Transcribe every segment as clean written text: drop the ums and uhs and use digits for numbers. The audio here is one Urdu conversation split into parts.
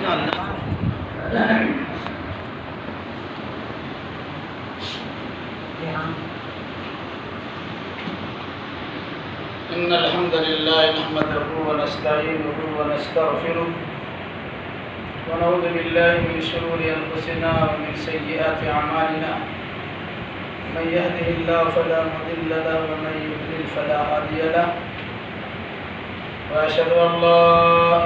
إن الحمد لله نحمده ونستعينه ونستغفره ونعوذ بالله من شرور أنفسنا ومن سيئات أعمالنا من يهده الله فلا مضل له ومن يضلل فلا هادي له وأشهد أن لا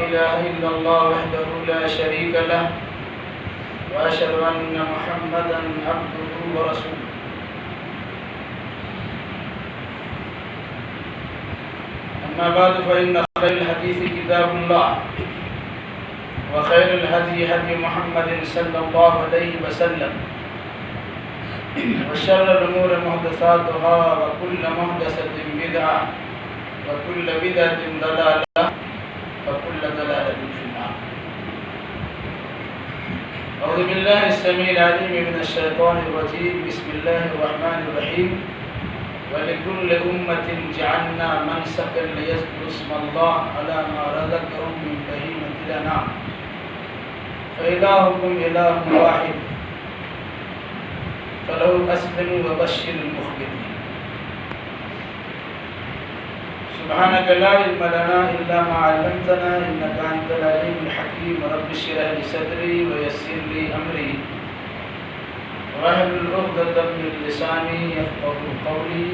إله إلا الله وحده لا شريك له وأشهد أن محمدا عبده ورسوله. أما بعد فإن خير الحديث كتاب الله وخير الهدي هدي محمد صلى الله عليه وسلم وشر الأمور محدثاتها وكل محدثة بدعة وكل بدعة ضلالة وكل ضلالة في النار. أعوذ بالله السميع العليم من الشيطان الرجيم. بسم الله الرحمن الرحيم. ولكل أمة جعلنا منسكا ليذكروا اسم الله على ما رزقهم من بهيمة الأنعام فإلهكم إله واحد فله أسلموا وبشر المخبتين. سبحانك لا علم لنا إلا ما علمتنا إنك أنت العليم الحكيم. رب اشرح لي صدري ويسر لي أمري واحلل عقدة من لساني يفقهوا قولي.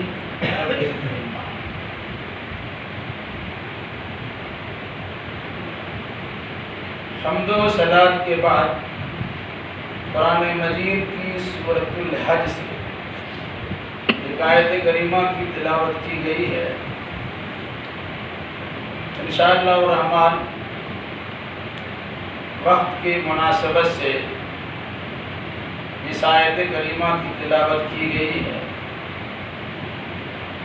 حمد و صلات کے بعد قرآن مجید کی سورۃ الحج سے ایک آیت کریمہ کی تلاوت کی گئی ہے. انشاءاللہ الرحمن وقت کی مناسبت سے اس آیت کریمہ کی تلاوت کی گئی ہے.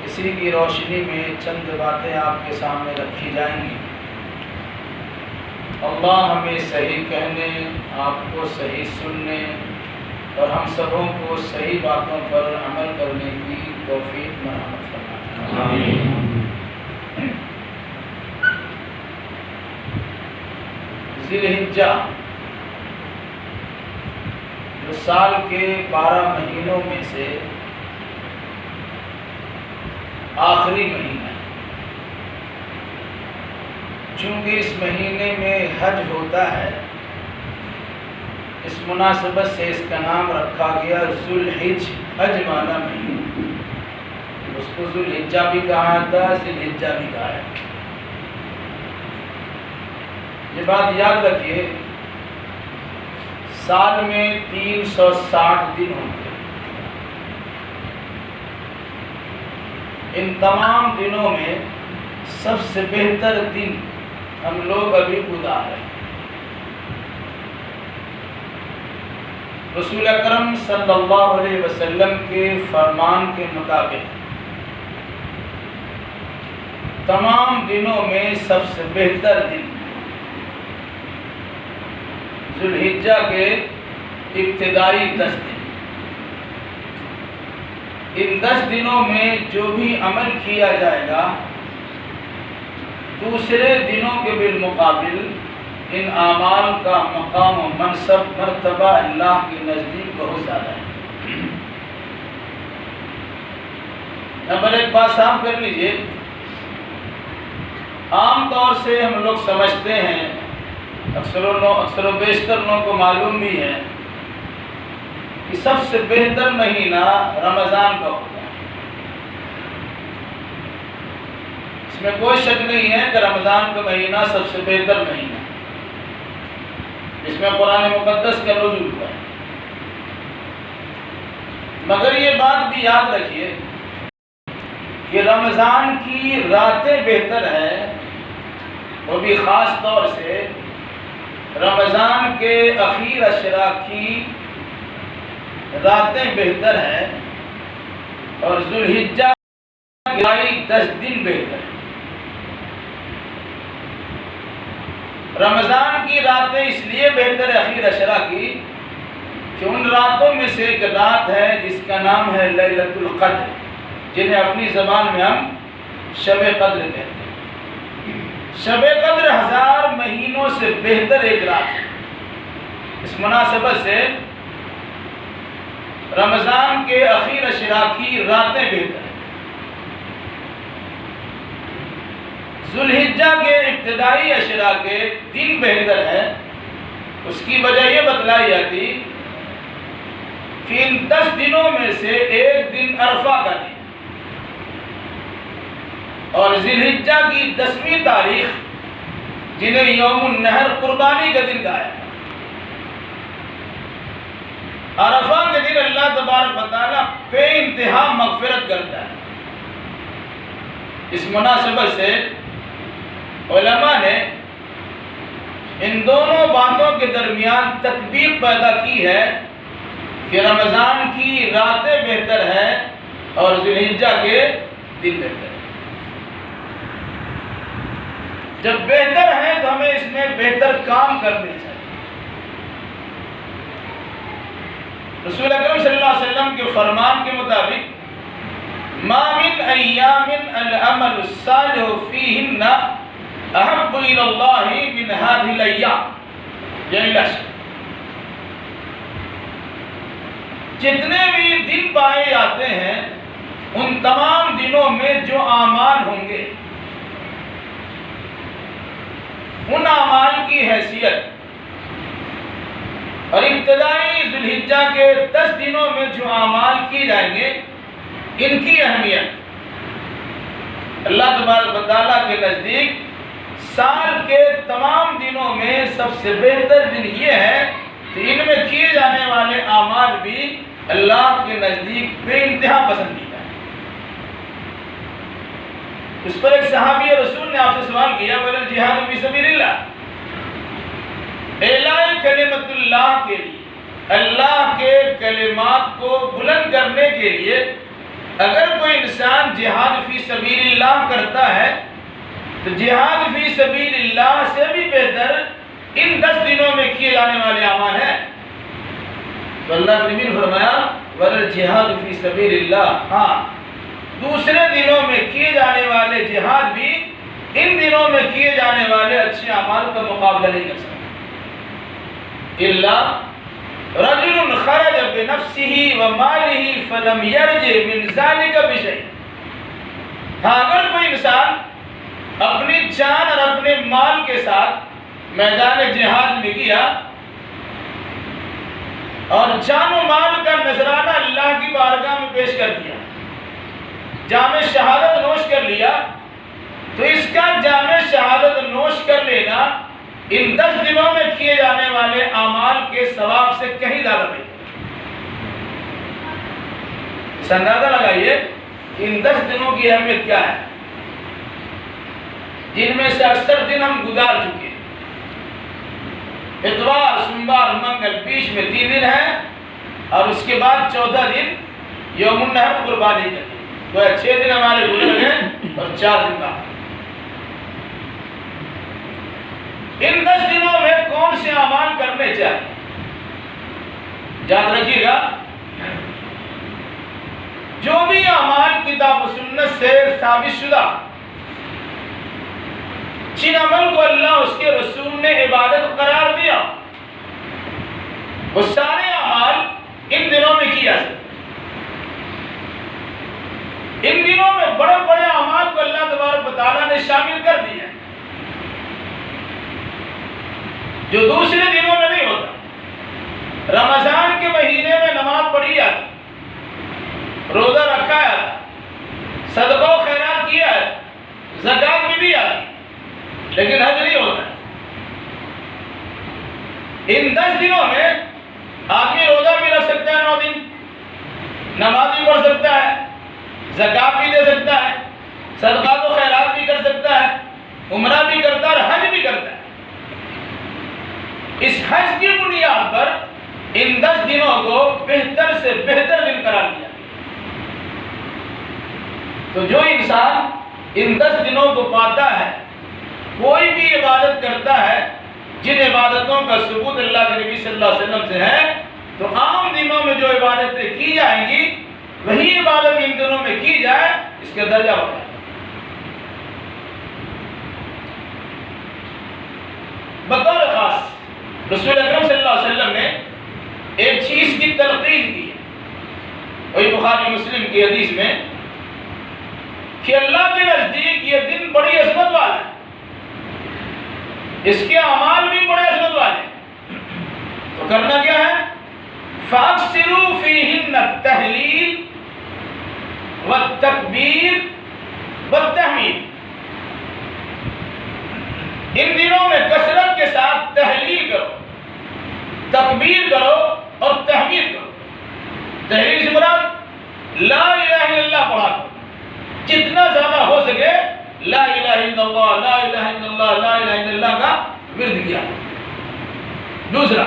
اسی کی روشنی میں چند باتیں آپ کے سامنے رکھی جائیں گی. اللہ ہمیں صحیح کہنے، آپ کو صحیح سننے اور ہم سبوں کو صحیح باتوں پر عمل کرنے کی توفیق مرحمت فرمائے. آمین. ذی الحجہ جو سال کے 12 مہینوں میں سے آخری مہینہ ہے. چونکہ اس مہینے میں حج ہوتا ہے اس مناسبت سے اس کا نام رکھا گیا ذو الحج. حج مانا مہینہ، اس کو ذو الحجہ بھی کہا جاتا ہے، ذی الحجہ بھی کہا ہے. یہ بات یاد رکھیے سال میں 360 دن ہوتے ہیں. ان تمام دنوں میں سب سے بہتر دن ہم لوگ ابھی گزار رہے ہیں. رسول اکرم صلی اللہ علیہ وسلم کے فرمان کے مطابق تمام دنوں میں سب سے بہتر دن ذو الحجہ کے ابتدائی 10 دن. ان 10 دنوں میں جو بھی عمل کیا جائے گا دوسرے دنوں کے بالمقابل ان اعمال کا مقام و منصب مرتبہ اللہ کے نزدیک بہت زیادہ ہے. نمبر ایک بات صاف کر لیجئے، عام طور سے ہم لوگ سمجھتے ہیں، اکثر و بیشتر لوگوں کو معلوم بھی ہے کہ سب سے بہتر مہینہ رمضان کا ہوتا ہے. اس میں کوئی شک نہیں ہے کہ رمضان کا مہینہ سب سے بہتر مہینہ ہے جس میں قرآن مقدس کا نزول ہوا ہے. مگر یہ بات بھی یاد رکھیے کہ رمضان کی راتیں بہتر ہیں، وہ بھی خاص طور سے رمضان کے اخیر عشرہ کی راتیں بہتر ہیں اور ذو الحجہ کی 10 دن بہتر ہیں. رمضان کی راتیں اس لیے بہتر ہے اخیر عشرہ کی کہ ان راتوں میں سے ایک رات ہے جس کا نام ہے لیلۃ القدر، جنہیں اپنی زبان میں ہم شب قدر کہتے ہیں. شب قدر 1000 مہینوں سے بہتر ایک رات ہے. اس مناسبت سے رمضان کے اخیر اشرا کی راتیں بہتر ہیں، ذوالحجہ کے ابتدائی اشرا کے دن بہتر ہے۔ اس کی وجہ یہ بتلائی جاتی کہ ان 10 دنوں میں سے ایک دن عرفہ کا دن اور ذوالحجہ کی 10ویں تاریخ جنہیں یوم النحر قربانی کا دن کہا ہے۔ عرفہ کے دن اللہ تبارک و تعالیٰ بے انتہا مغفرت کرتا ہے۔ اس مناسبت سے علماء نے ان دونوں باتوں کے درمیان تطبیق پیدا کی ہے کہ رمضان کی راتیں بہتر ہیں اور ذوالحجہ کے دن بہتر ہیں۔ جب بہتر ہے تو ہمیں اس میں بہتر کام کرنے چاہیے۔ رسول اکرم صلی اللہ علیہ وسلم کے فرمان کے مطابق ما من ایام العمل الصالح فیہن احب الی اللہ من هذه الايام، یعنی العشر، جتنے بھی دن پائے جاتے ہیں ان تمام دنوں میں جو اعمال ہوں گے ان اعمال کی حیثیت اور ابتدائی ذوالحجہ کے 10 دنوں میں جو اعمال کی جائیں گے ان کی اہمیت اللہ تبارک و تعالیٰ کے نزدیک سال کے تمام دنوں میں سب سے بہتر دن یہ ہے کہ ان میں کیے جانے والے اعمال بھی اللہ کے نزدیک بے انتہا پسندیدہ ہے۔ اس پر ایک صحابی رسول نے آپ سے سوال کیا وَلَا الْجِهَادُ فِي سَبِيلِ اللَّهِ، اعلاء کلمت اللہ کے لیے، اللہ کے کلمات کو بلند کرنے کے لیے اگر کوئی انسان جہاد فی سبیل اللہ کرتا ہے تو جہاد فی سبیل اللہ سے بھی بہتر ان 10 دنوں میں کیے جانے والے اعمال ہیں۔ تو اللہ کے نبی نے فرمایا وَلَا الْجِهَادُ فِي سَبِيلِ اللَّهِ، ہاں دوسرے دنوں میں کیے جانے والے جہاد بھی ان دنوں میں کیے جانے والے اچھے اعمال کا مقابلہ نہیں کر سکتے۔ إِلَّا رَجُلٌ خَرَجَ بِنَفْسِهِ وَمَالِهِ فَلَمْ يَرْجِعْ مِنْ ذَلِكَ بِشَيْءٍ، ہاں اگر کوئی انسان اپنی جان اور اپنے مال کے ساتھ میدان جہاد میں گیا اور جان و مال کا نذرانہ اللہ کی بارگاہ میں پیش کر دیا، جام شہادت نوش کر لیا، تو اس کا جام شہادت نوش کر لینا ان 10 دنوں میں کیے جانے والے اعمال کے ثواب سے کہیں زیادہ نہیں۔ اس اندازہ لگائیے کہ ان 10 دنوں کی اہمیت کیا ہے، جن میں سے اکثر دن ہم گزار چکے ہیں۔ اتوار، سوموار، منگل، بیچ میں 3 دن ہیں اور اس کے بعد 14 دن یوم النحر قربانی کا دن، تو 6 دن ہمارے گزر گئے اور 4 دن باقی۔ ان 10 دنوں میں کون سے اعمال کرنے چاہیے؟ یاد رکھیے گا جو بھی اعمال کتاب و سنت سے ثابت شدہ، جن عمل کو اللہ اس کے رسول نے عبادت قرار دیا، وہ سارے اعمال ان دنوں میں کیا جاتے۔ ان دنوں میں بڑے بڑے اعمال کو اللہ تبارک و تعالیٰ نے شامل کر دیا ہے جو دوسرے دنوں میں نہیں ہوتا۔ رمضان کے مہینے میں نماز پڑھی جاتی، روزہ رکھا جاتا، صدقہ و خیرات کیا ہے، زکوٰۃ بھی دی جاتی، لیکن حج نہیں ہوتا۔ ان 10 دنوں میں آدمی روزہ بھی رکھ سکتا ہے 9 دن، نماز بھی پڑھ سکتا ہے، زکوٰۃ بھی دے سکتا ہے، صدقات و خیرات بھی کر سکتا ہے، عمرہ بھی کرتا ہے اور حج بھی کرتا ہے۔ اس حج کی بنیاد پر ان 10 دنوں کو بہتر سے بہتر دن قرار دیا۔ تو جو انسان ان 10 دنوں کو پاتا ہے، کوئی بھی عبادت کرتا ہے جن عبادتوں کا ثبوت اللہ کے نبی صلی اللہ علیہ وسلم سے ہے، تو عام دنوں میں جو عبادتیں کی جائیں گی وہی عبادت ان دنوں میں کی جائے، اس کا درجہ بڑھتا ہے۔ بطور خاص رسول اکرم صلی اللہ علیہ وسلم نے ایک چیز کی تلقین کی ہے، وہی بخاری مسلم کی حدیث میں، کہ اللہ کے نزدیک یہ دن بڑی عظمت والا ہے، اس کے اعمال بھی بڑے عظمت والے ہیں، تو کرنا کیا ہے؟ فَأَكْثِرُوا فِيهِنَّ التَّهْلِيلَ وَالتَّكْبِيرَ وَالتَّحْمِيدَ، ان دنوں میں کثرت کے ساتھ تحلیل کرو، تکبیر کرو اور تحمید کرو۔ تحلیل سے مراد لا الہ الا اللہ پڑھا کرو، جتنا زیادہ ہو سکے لا الہ الا اللہ لا الہ الا اللہ لا الہ الا اللہ کا ورد کیا۔ دوسرا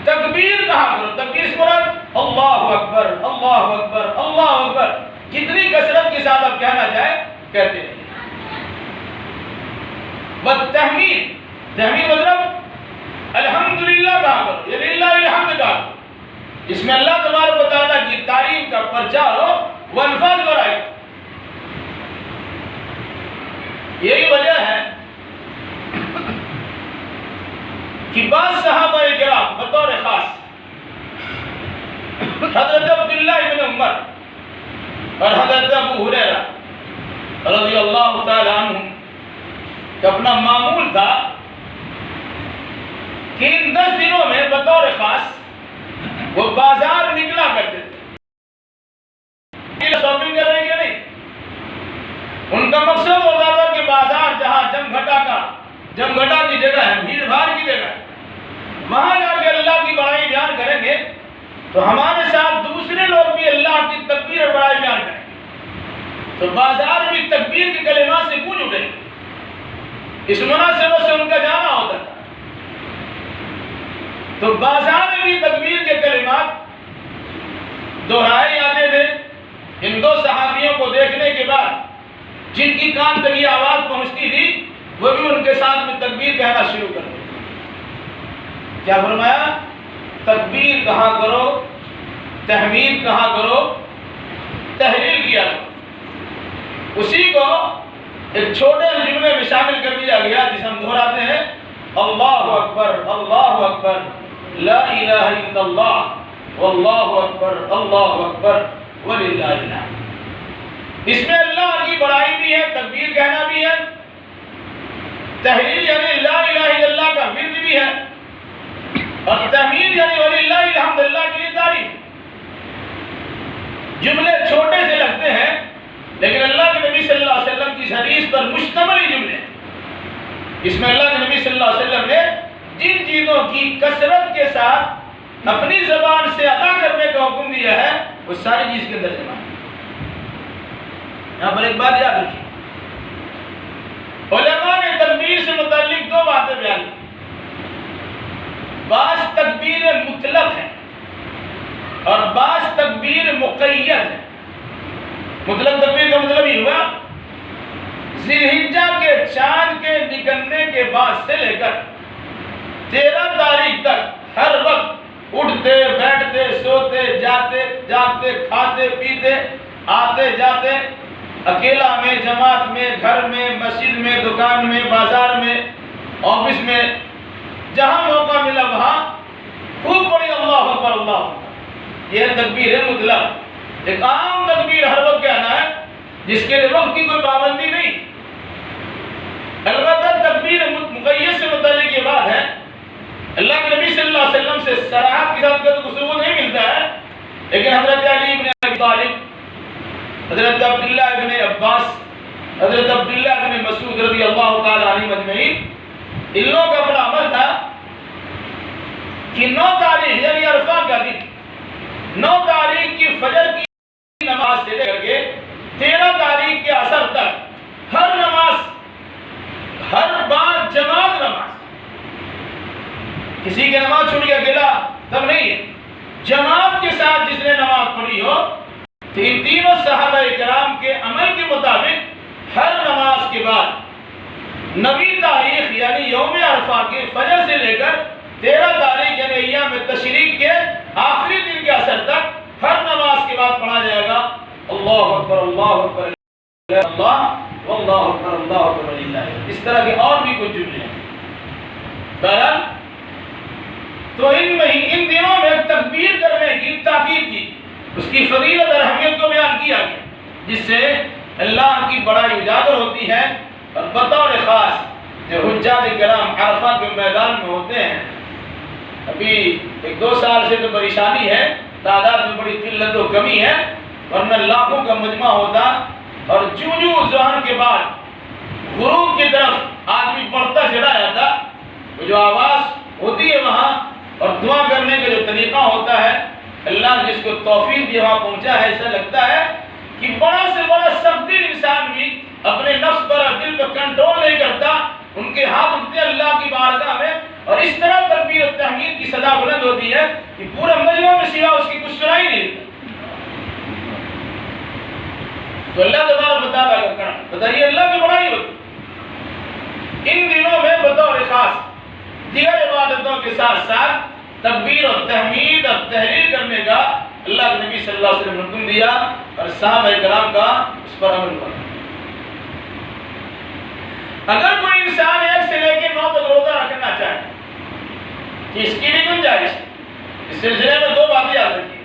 تکبیر کہا کرو، تکبیر سے مراد اللہ اکبر اللہ اکبر اللہ اکبر، جتنی کثرت کے ساتھ آپ کہنا چاہے کہتے ہیں۔ والتحمید، تحمید مطلب الحمدللہ کہا کرو، یعنی اللہ الحمد کہا کرو، جس میں اللہ تبارک و تعالیٰ کی تعریف کا پرچار ہو، وہ الفاظ دہرائے۔ یہی وجہ ہے کہ بعض صحابہ کرام بطور خاص حضرت عبداللہ ابن عمر اور حضرت ابو ہریرہ رضی اللہ تعالی عنہ کہ اپنا معمول تھا کہ ان 10 دنوں میں بطور خاص وہ بازار نکلا کرتے تھے، شاپنگ کرنے کے نہیں، ان کا مقصد ہوتا تھا کہ بازار جہاں جمگھٹا کی جگہ ہے، بھیڑ بھاڑ کی جگہ ہے، وہاں جا کے اللہ کی بڑائی بیان کریں گے تو ہمارے ساتھ دوسرے لوگ بھی اللہ کی تکبیر اور بڑائی بیان کریں گے، تو بازار بھی تکبیر کے کلمات سے گونج اٹھے گے۔ اس مناسبت سے ان کا جانا ہوتا تھا، تو بازار میں بھی تکبیر کے کلمات دہرائے جاتے تھے۔ ان 2 صحابیوں کو دیکھنے کے بعد جن کی کان تک یہ آواز پہنچتی تھی وہ بھی ان کے ساتھ میں تکبیر کہنا شروع کر دیا۔ کیا فرمایا؟ تکبیر کہا کرو، تحمید کہا کرو، تحلیل کیا کرو۔ اسی کو ایک چھوٹے سے جملے میں شامل کر دیا گیا جسے ہم دہراتے ہیں، اللہ اکبر لا الہ الا اللہ واللہ اکبر وللہ الحمد۔ اس میں اللہ کی بڑائی بھی ہے، تکبیر کہنا بھی ہے، تحلیل یعنی لا الہ الا اللہ کا ورد بھی ہے، اور تحمید یعنی وللہ الحمد، اللہ کے لیے تعریف۔ جملے چھوٹے سے لگتے ہیں لیکن اللہ کے نبی صلی اللہ علیہ وسلم کی حدیث پر مشتمل جملے ہیں۔ اس میں اللہ کے نبی صلی اللہ علیہ وسلم نے جن چیزوں کی کثرت کے ساتھ اپنی زبان سے ادا کرنے کا حکم دیا ہے وہ ساری چیز کے اندر جمع ہے۔ یہاں پر ایک بات یاد رکھیے، علماء نے تکبیر سے متعلق 2 باتیں بیان کی۔ بعض تکبیر مطلق ہے اور بعض تکبیر مقید ہے۔ مطلق تکبیر کا مطلب یہ ہوا ذی الحجہ کے چاند کے نکلنے کے بعد سے لے کر 13 تاریخ تک ہر وقت اٹھتے بیٹھتے سوتے جاتے جاگتے کھاتے پیتے آتے جاتے، اکیلا میں جماعت میں گھر میں مسجد میں دکان میں بازار میں آفس میں، جہاں موقع ملا وہاں خوب بڑی اللہ اکبر اللہ اکبر۔ یہ تکبیر ہے مطلق، ایک عام تکبیر ہر وقت کہنا ہے جس کے لیے وقت کی کوئی پابندی نہیں۔ البتہ تکبیر مقید سے متعلق یہ بات ہے، اللہ کے نبی صلی اللہ علیہ وسلم سے صراحت کے ساتھ کوئی ثبوت نہیں ملتا ہے، لیکن حضرت علی بن ابی طالب، حضرت عبداللہ ابن عباس، حضرت عبداللہ ابن مسعود رضی اللہ تعالی عنہ مجمعین، ان لوگوں کا بڑا عمل تھا کہ 9 تاریخ یعنی عرفہ کا دن، 9 تاریخ کی فجر کی نماز سے لے کر کے 13 تاریخ کے عصر تک ہر نماز، ہر بات جماعت نماز، کسی کی نماز چھوٹ گیا اکیلا تب نہیں ہے، جماعت کے ساتھ جس نے نماز پڑھی ہو، تو ان تینوں صحابہ کرام کے عمل کے مطابق ہر نماز کے بعد 9 تاریخ یعنی یوم عرفہ کے فجر سے لے کر 13 تاریخ یعنی ایام تشریق کے آخری دن کے عصر تک ہر نماز کے بعد پڑھا جائے گا اللہ اکبر اللہ واللہ اکبر اللہ اکبر للہ۔ اس طرح کے اور بھی کچھ جملے ہیں۔ بہرحال تو ان دنوں میں تکبیر کرنے کی تاکید کی، اس کی فضیلت اور اہمیت کو بیان کیا گیا، جس سے اللہ کی بڑائی اجاگر ہوتی ہے۔ اور بطور خاص جو حجاج کرام عرفہ کے میدان میں ہوتے ہیں، ابھی 1-2 سال سے تو پریشانی ہے، تعداد میں بڑی قلت و کمی ہے، ورنہ لاکھوں کا مجمع ہوتا، اور جو ظہر کے بعد غروب کی طرف آدمی بڑھتا چلا جاتا، جو آواز ہوتی ہے وہاں اور دعا کرنے کا جو طریقہ ہوتا ہے، اللہ جس کو توفیق دی وہاں پہنچا ہے، ایسا لگتا ہے کہ بڑا سے بڑا سخت دل انسان بھی اپنے نفس پر اور دل پر کنٹرول نہیں کرتا، ان کے ہاتھ اٹھتے اللہ کی بارگاہ میں، اور اس طرح تکبیر و تحمید کی صدا بلند ہوتی ہے کہ پورا مجمع میں سوا اس کی کچھ سنائی نہیں دیتا۔ تو اللہ تبارک و تعالیٰ کا کرم، بتائیے اللہ کی بڑائی ہوتی۔ ان دنوں میں بطور خاص دیگر عبادتوں کے ساتھ ساتھ تکبیر اور تحمید اور تحلیل کرنے کا اللہ کے نبی صلی اللہ علیہ وسلم نے حکم دیا، اور صحابہ کرام کا اس پر عمل ہوا۔ اگر کوئی انسان 1 سے لے کے 9 تک روزہ رکھنا چاہے کہ اس کی بھی گنجائش ہے، اس سلسلے میں 2 باتیں یاد رکھیے۔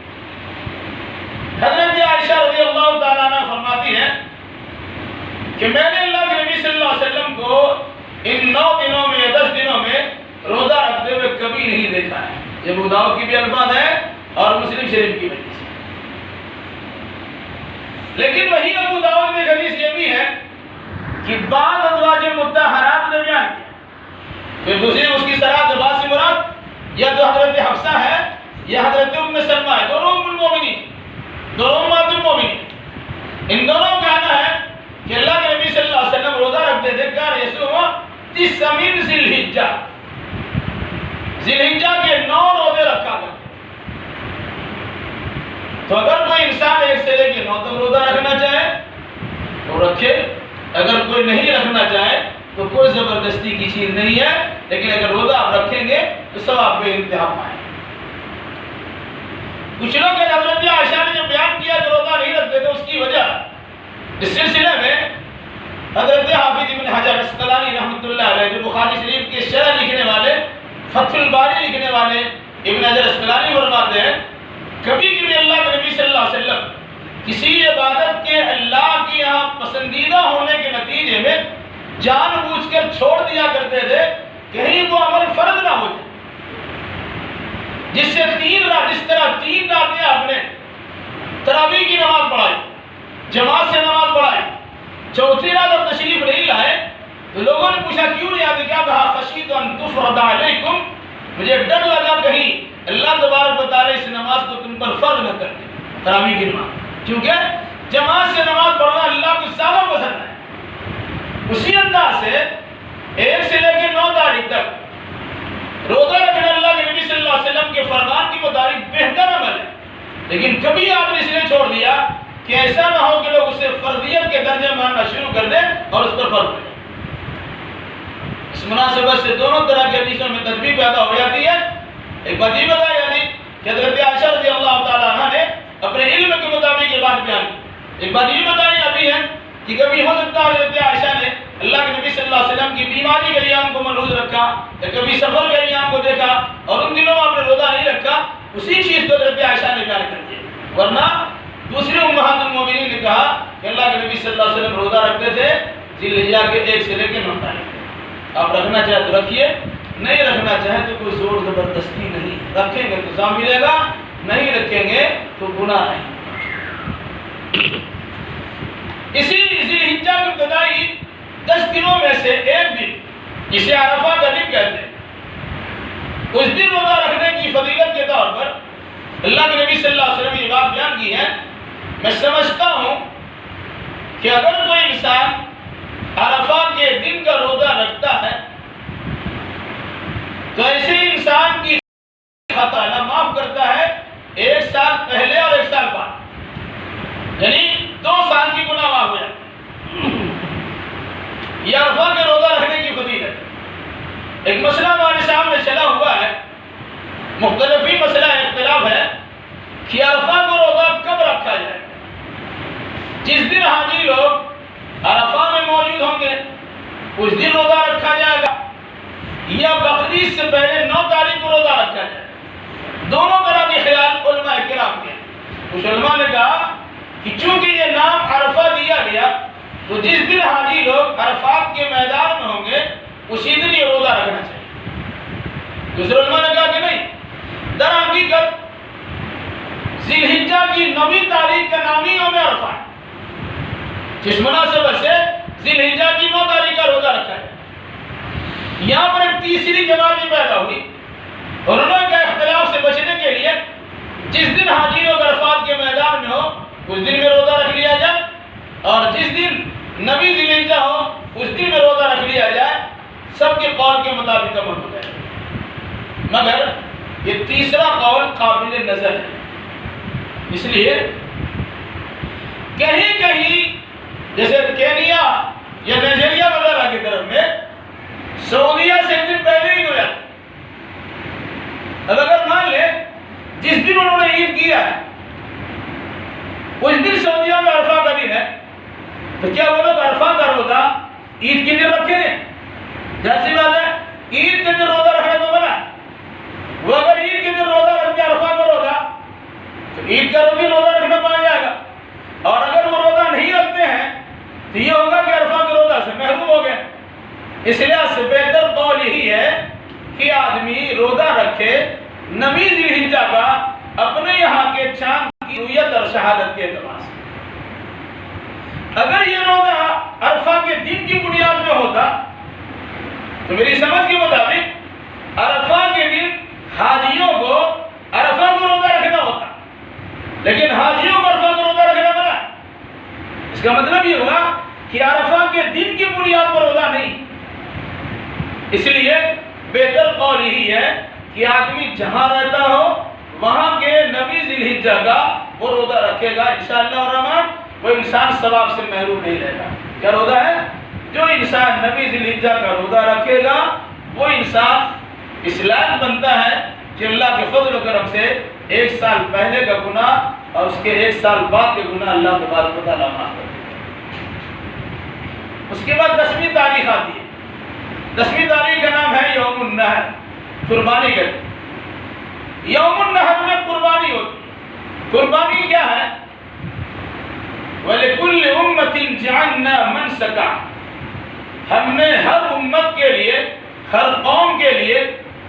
حضرت عائشہ رضی اللہ تعالیٰ عنہ فرماتی ہے کہ میں نے اللہ کے نبی صلی اللہ علیہ وسلم کو ان 9 دنوں میں یا 10 دنوں میں روزہ رکھتے ہوئے کبھی نہیں دیکھا ہے۔ یہ ابو داؤد کی بھی الفاظ ہے اور مسلم شریف کی بھی۔ لیکن وہی ابو داؤد میں حدیث یہ بھی ہے کہ بعض ازواج مطہرات نے بیان کیا، پھر دوسری اس کی صراحت عباس سے مراد یا تو حضرت حفصہ ہے یا حضرت ام سلمہ ہے، دونوں ام المومنین، دونوں امہات المومنین۔ ان دونوں کا کہنا ہے کہ اللہ کے نبی صلی اللہ علیہ وسلم روزہ رکھتے تھے، کان یصوم 9 من ذی الحجہ، ذی الحجہ کے 9 روزے رکھا کرتے۔ تو اگر کوئی انسان 1 سے لے کے 9 تک روزہ رکھنا چاہے تو رکھے، اگر کوئی نہیں رکھنا چاہے تو کوئی زبردستی کی چیز نہیں ہے، لیکن اگر روزہ آپ رکھیں گے تو ثواب بے انتہا پائیں۔ کچھ لوگ حضرت عائشہ نے جو بیان کیا کہ روزہ نہیں رکھتے تھے، اس کی وجہ اس سلسلے میں حضرت حافظ ابن حجر اسقلانی رحمۃ اللہ علیہ، جو بخاری شریف کے شرح لکھنے والے، فتح الباری لکھنے والے ابن حجر اسقلانی فرماتے ہیں کبھی کبھی اللہ کے نبی صلی اللہ علیہ وسلم کسی عبادت کے اللہ کی یہاں پسندیدہ ہونے کے نتیجے میں جان بوجھ کر چھوڑ دیا کرتے تھے، کہیں وہ عمل فرض نہ ہو جائے، جس سے 3 رات، جس طرح 3 راتیں آپ نے تراویح کی نماز پڑھائی، جماعت سے نماز پڑھائی، 4تھی رات اب تشریف نہیں لائے، تو لوگوں نے پوچھا کیوں نہیں آتے، کیا کہا خشیت ان تفرض علیکم، مجھے ڈر لگا کہیں اللہ تبارک و تعالی اس نماز کو تم پر فرض نہ کر دے، تراویح کی نماز، کیونکہ جماعت سے نماز پڑھنا اللہ کو زیادہ پسند ہے۔ اسی انداز سے 1 سے لے کے 9 تاریخ تک روزہ رکھنا اللہ کے نبی صلی اللہ علیہ وسلم کے فرمان کے مطابق بہتر عمل ہے، لیکن کبھی آپ نے اس لیے چھوڑ دیا کہ ایسا نہ ہو کہ لوگ اسے فرضیت کے درجے ماننا شروع کر دیں اور اس پر فرض کریں۔ اس مناسبت سے دونوں طرح کے حدیثوں میں تدبیر پیدا ہو جاتی ہے۔ ایک بات یہ بتائی جاتی کہ حضرت عائشہ رضی اللہ تعالیٰ عنہ نے اپنے علم کے مطابق یہ بات بیان کی۔ ایک بات یہ بتائی جاتی ہے کہ کبھی ہو سکتا ہے حضرت عائشہ نے اللہ کے نبی صلی اللہ علیہ وسلم کی بیماری کے ایام کو ملحوظ رکھا، یا کبھی سفر کے ایام کو دیکھا اور ان دنوں آپ نے روزہ نہیں رکھا، اسی چیز کو حضرت عائشہ نے بیان کر دیا۔ ورنہ دوسری امہات المومنین نے کہا کہ اللہ کے نبی صلی اللہ علیہ وسلم روزہ رکھتے تھے ذی الحجہ کے 1 سے لے کے 9 تاریخ۔ آپ رکھنا چاہے تو رکھیے، نہیں رکھنا چاہے تو کوئی زور زبردستی نہیں، رکھیں گے تو ثواب ملے گا، نہیں رکھیں گے تو گناہ نہیں۔ اسی ذی الحجہ کے ابتدائی 10 دنوں میں سے ایک دن، جسے عرفہ کا دن کہتے ہیں، اس دن روزہ رکھنے کی فضیلت کے طور پر اللہ کے نبی صلی اللہ علیہ وسلم نے یہ بات بیان کی ہے۔ میں سمجھتا ہوں کہ اگر کوئی انسان عرفہ کے دن کا روزہ رکھتا ہے تو ایسے انسان کی خطا اللہ معاف کرتا ہے 1 سال پہلے اور 1 سال بعد، یعنی 2 سال کی گناہ معاف ہو جاتی ہے۔ یہ عرفہ کے روزہ رکھنے کی فضیلت۔ ایک مسئلہ ہمارے سامنے چلا ہوا ہے، مختلف ہی مسئلہ اختلاف ہے کہ عرفہ کو روزہ کب رکھا جائے۔ جس دن حاجی لوگ عرفہ میں موجود ہوں گے اس دن روزہ رکھا جائے گا، یا بقرعید سے پہلے 9 تاریخ کو روزہ رکھا جائے گا۔ دونوں طرح کے خیال علماء کرام کے. کچھ علماء نے کہا کہ چونکہ یہ نام عرفہ دیا گیا تو جس دن حاجی لوگ عرفات کے میدان میں ہوں گے اسی دن یہ روزہ رکھنا چاہیے. دوسرے علماء نے کہا کہ نہیں، در حقیقت ذی الحجہ کی 9 تاریخ کا نام ہی یوم عرفہ ہے، جس مناسبت سے ذی الحجہ کی 9 تاریخ کا روزہ رکھا ہے. یہاں پر ایک تیسری جماعت بھی پیدا ہوئی اور انہوں نے کہا اختلاف سے بچنے کے لیے جس دن حاجی لوگ عرفات کے میدان میں ہو اس دن میں روزہ رکھ لیا جائے، اور جس دن 9 ذی الحجہ ہو اس دن میں روزہ رکھ لیا جائے. سب کے قول کے مطابق عمل ہو جائے. مگر یہ تیسرا قول قابل نظر ہے، اس لیے کہیں کہیں جیسے کینیا یا نائجیریا وغیرہ کی طرف میں سعودیہ سے ایک دن پہلے ہی ہو جاتا. اب اگر مان لیں جس دن انہوں نے عید کیا ہے اس دن سعودیہ میں عرفہ کا دن ہے، تو کیا وہ لوگ عرفہ کا روزہ عید کے دن رکھیں گے؟ جیسی بات ہے، عید کے دن روزہ رکھنا تو منع ہے. وہ اگر عید کے دن روزہ رکھ کے عرفہ کا روزہ تو عید کا روزہ رکھنا پایا جائے گا، اور اگر وہ روزہ نہیں رکھتے ہیں تو یہ ہوگا کہ عرفہ کے روزہ سے محروم ہو گئے. اس لحاظ سے بہتر قول یہی ہے کہ آدمی روزہ رکھے 9 ذی الحجہ کا اپنے یہاں کے چاند کی رویت اور شہادت کے اعتبار سے. اگر یہ روزہ عرفہ کے دن کی بنیاد پہ ہوتا تو میری سمجھ کے مطابق عرفہ کے دن حاجیوں کو عرفہ کو روزہ رکھنا ہوتا، لیکن حاجیوں کو عرفہ کو روزہ رکھنا منع ہے. اس کا مطلب یہ ہوا کہ عرفہ کے دن کی بنیاد پر روزہ نہیں. اس لیے بہتر قول یہی ہے کہ آدمی جہاں رہتا ہو وہاں کے 9 ذی الحجہ کا وہ روزہ رکھے گا. انشاءاللہ الرحمن وہ انسان ثواب سے محروم نہیں رہے گا. کیا روزہ ہے؟ جو انسان 9 ذی الحجہ کا روزہ رکھے گا وہ انسان اس لائق بنتا ہے کہ اللہ کے فضل و کرم سے 1 سال پہلے کا گناہ اور اس کے 1 سال بعد کے گناہ اللہ تبارک و تعالیٰ معاف کر دے. اس کے بعد 10ویں تاریخ آتی ہے. 10ویں تاریخ کا نام ہے یوم النحر، قربانی کا دن. یوم النحر میں قربانی ہوتی ہے. قربانی کیا ہے؟ وَلِكُلِّ أُمَّةٍ جَعَلْنَا مَنْسَكًا، ہم نے ہر امت کے لیے، ہر قوم کے لیے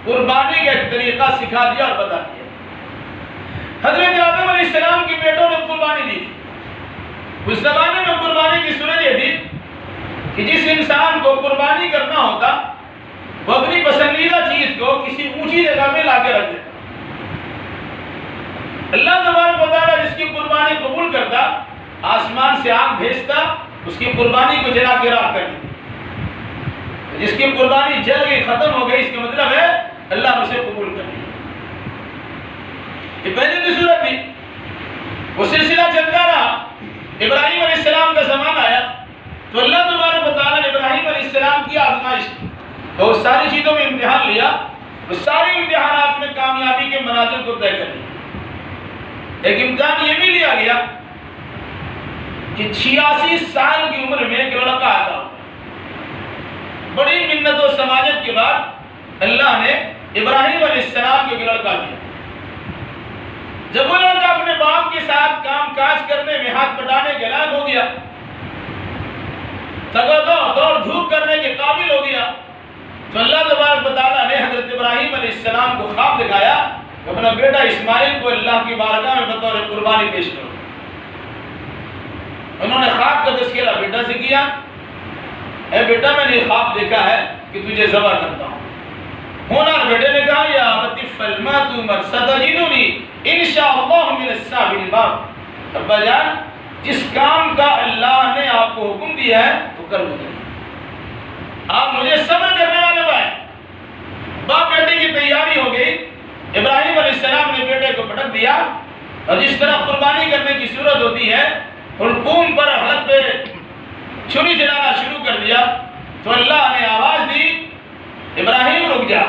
قربانی کا ایک طریقہ سکھا دیا اور بتا دیا. حضرت آدم علیہ السلام کی بیٹوں نے قربانی دی تھی. اس زمانے میں قربانی کی صورت یہ تھی کہ جس انسان کو قربانی کرنا ہوتا وہ اپنی پسندیدہ چیز کو کسی اونچی جگہ میں لا کے رکھ دیتا. اللہ تبارک و تعالیٰ جس کی قربانی قبول کرتا آسمان سے آگ بھیجتا، اس کی قربانی کو جلا کے راکھ کر دیتا. جس کی قربانی جل گئی، ختم ہو گئی، اس کا مطلب ہے اللہ نے اسے قبول کر لیا. یہ پہلے کی صورت تھی. وہ سلسلہ چلتا رہا. ابراہیم علیہ السلام کا زمانہ آیا تو اللہ تبارک و تعالیٰ نے ابراہیم علیہ السلام کی آزمائش کی تو اس ساری چیزوں میں امتحان لیا. اس سارے امتحانات میں کامیابی کے منازل کو طے کر لیا. ایک امتحان یہ بھی لیا گیا کہ 86 سال کی عمر میں ایک لڑکا آتا ہو. بڑی منت و سماجت کے بعد اللہ نے ابراہیم علیہ السلام کو ایک لڑکا دیا. جب وہ لڑکا اپنے باپ کے ساتھ کام کاج کرنے میں ہاتھ بٹانے کے لائق ہو گیا، دوڑ دھوپ کرنے کے قابل ہو گیا، تو اللہ تبارک و تعالیٰ نے حضرت ابراہیم علیہ السلام کو خواب دکھایا کہ اپنا بیٹا اسماعیل کو اللہ کی بارگاہ میں بطور قربانی پیش کرو. انہوں نے خواب کا تذکرہ بیٹا سے کیا. اے بیٹا میں نے خواب دیکھا ہے کہ تجھے ذبح کرتا ہوں. ہونار بیٹے نے کہا یا ابت افعل ما تؤمر ستجدنی انشاءاللہ من الصابرین. ابا جان جس کام کا اللہ نے آپ کو حکم دیا ہے وہ کر دو. آپ مجھے صبر کرنے والے بھائی. باپ بیٹے کی تیاری ہو گئی. ابراہیم علیہ السلام نے بیٹے کو پٹک دیا اور جس طرح قربانی کرنے کی صورت ہوتی ہے حلقوم پر حلق پہ چھری چلانا شروع کر دیا تو اللہ نے آواز دی ابراہیم رک جا.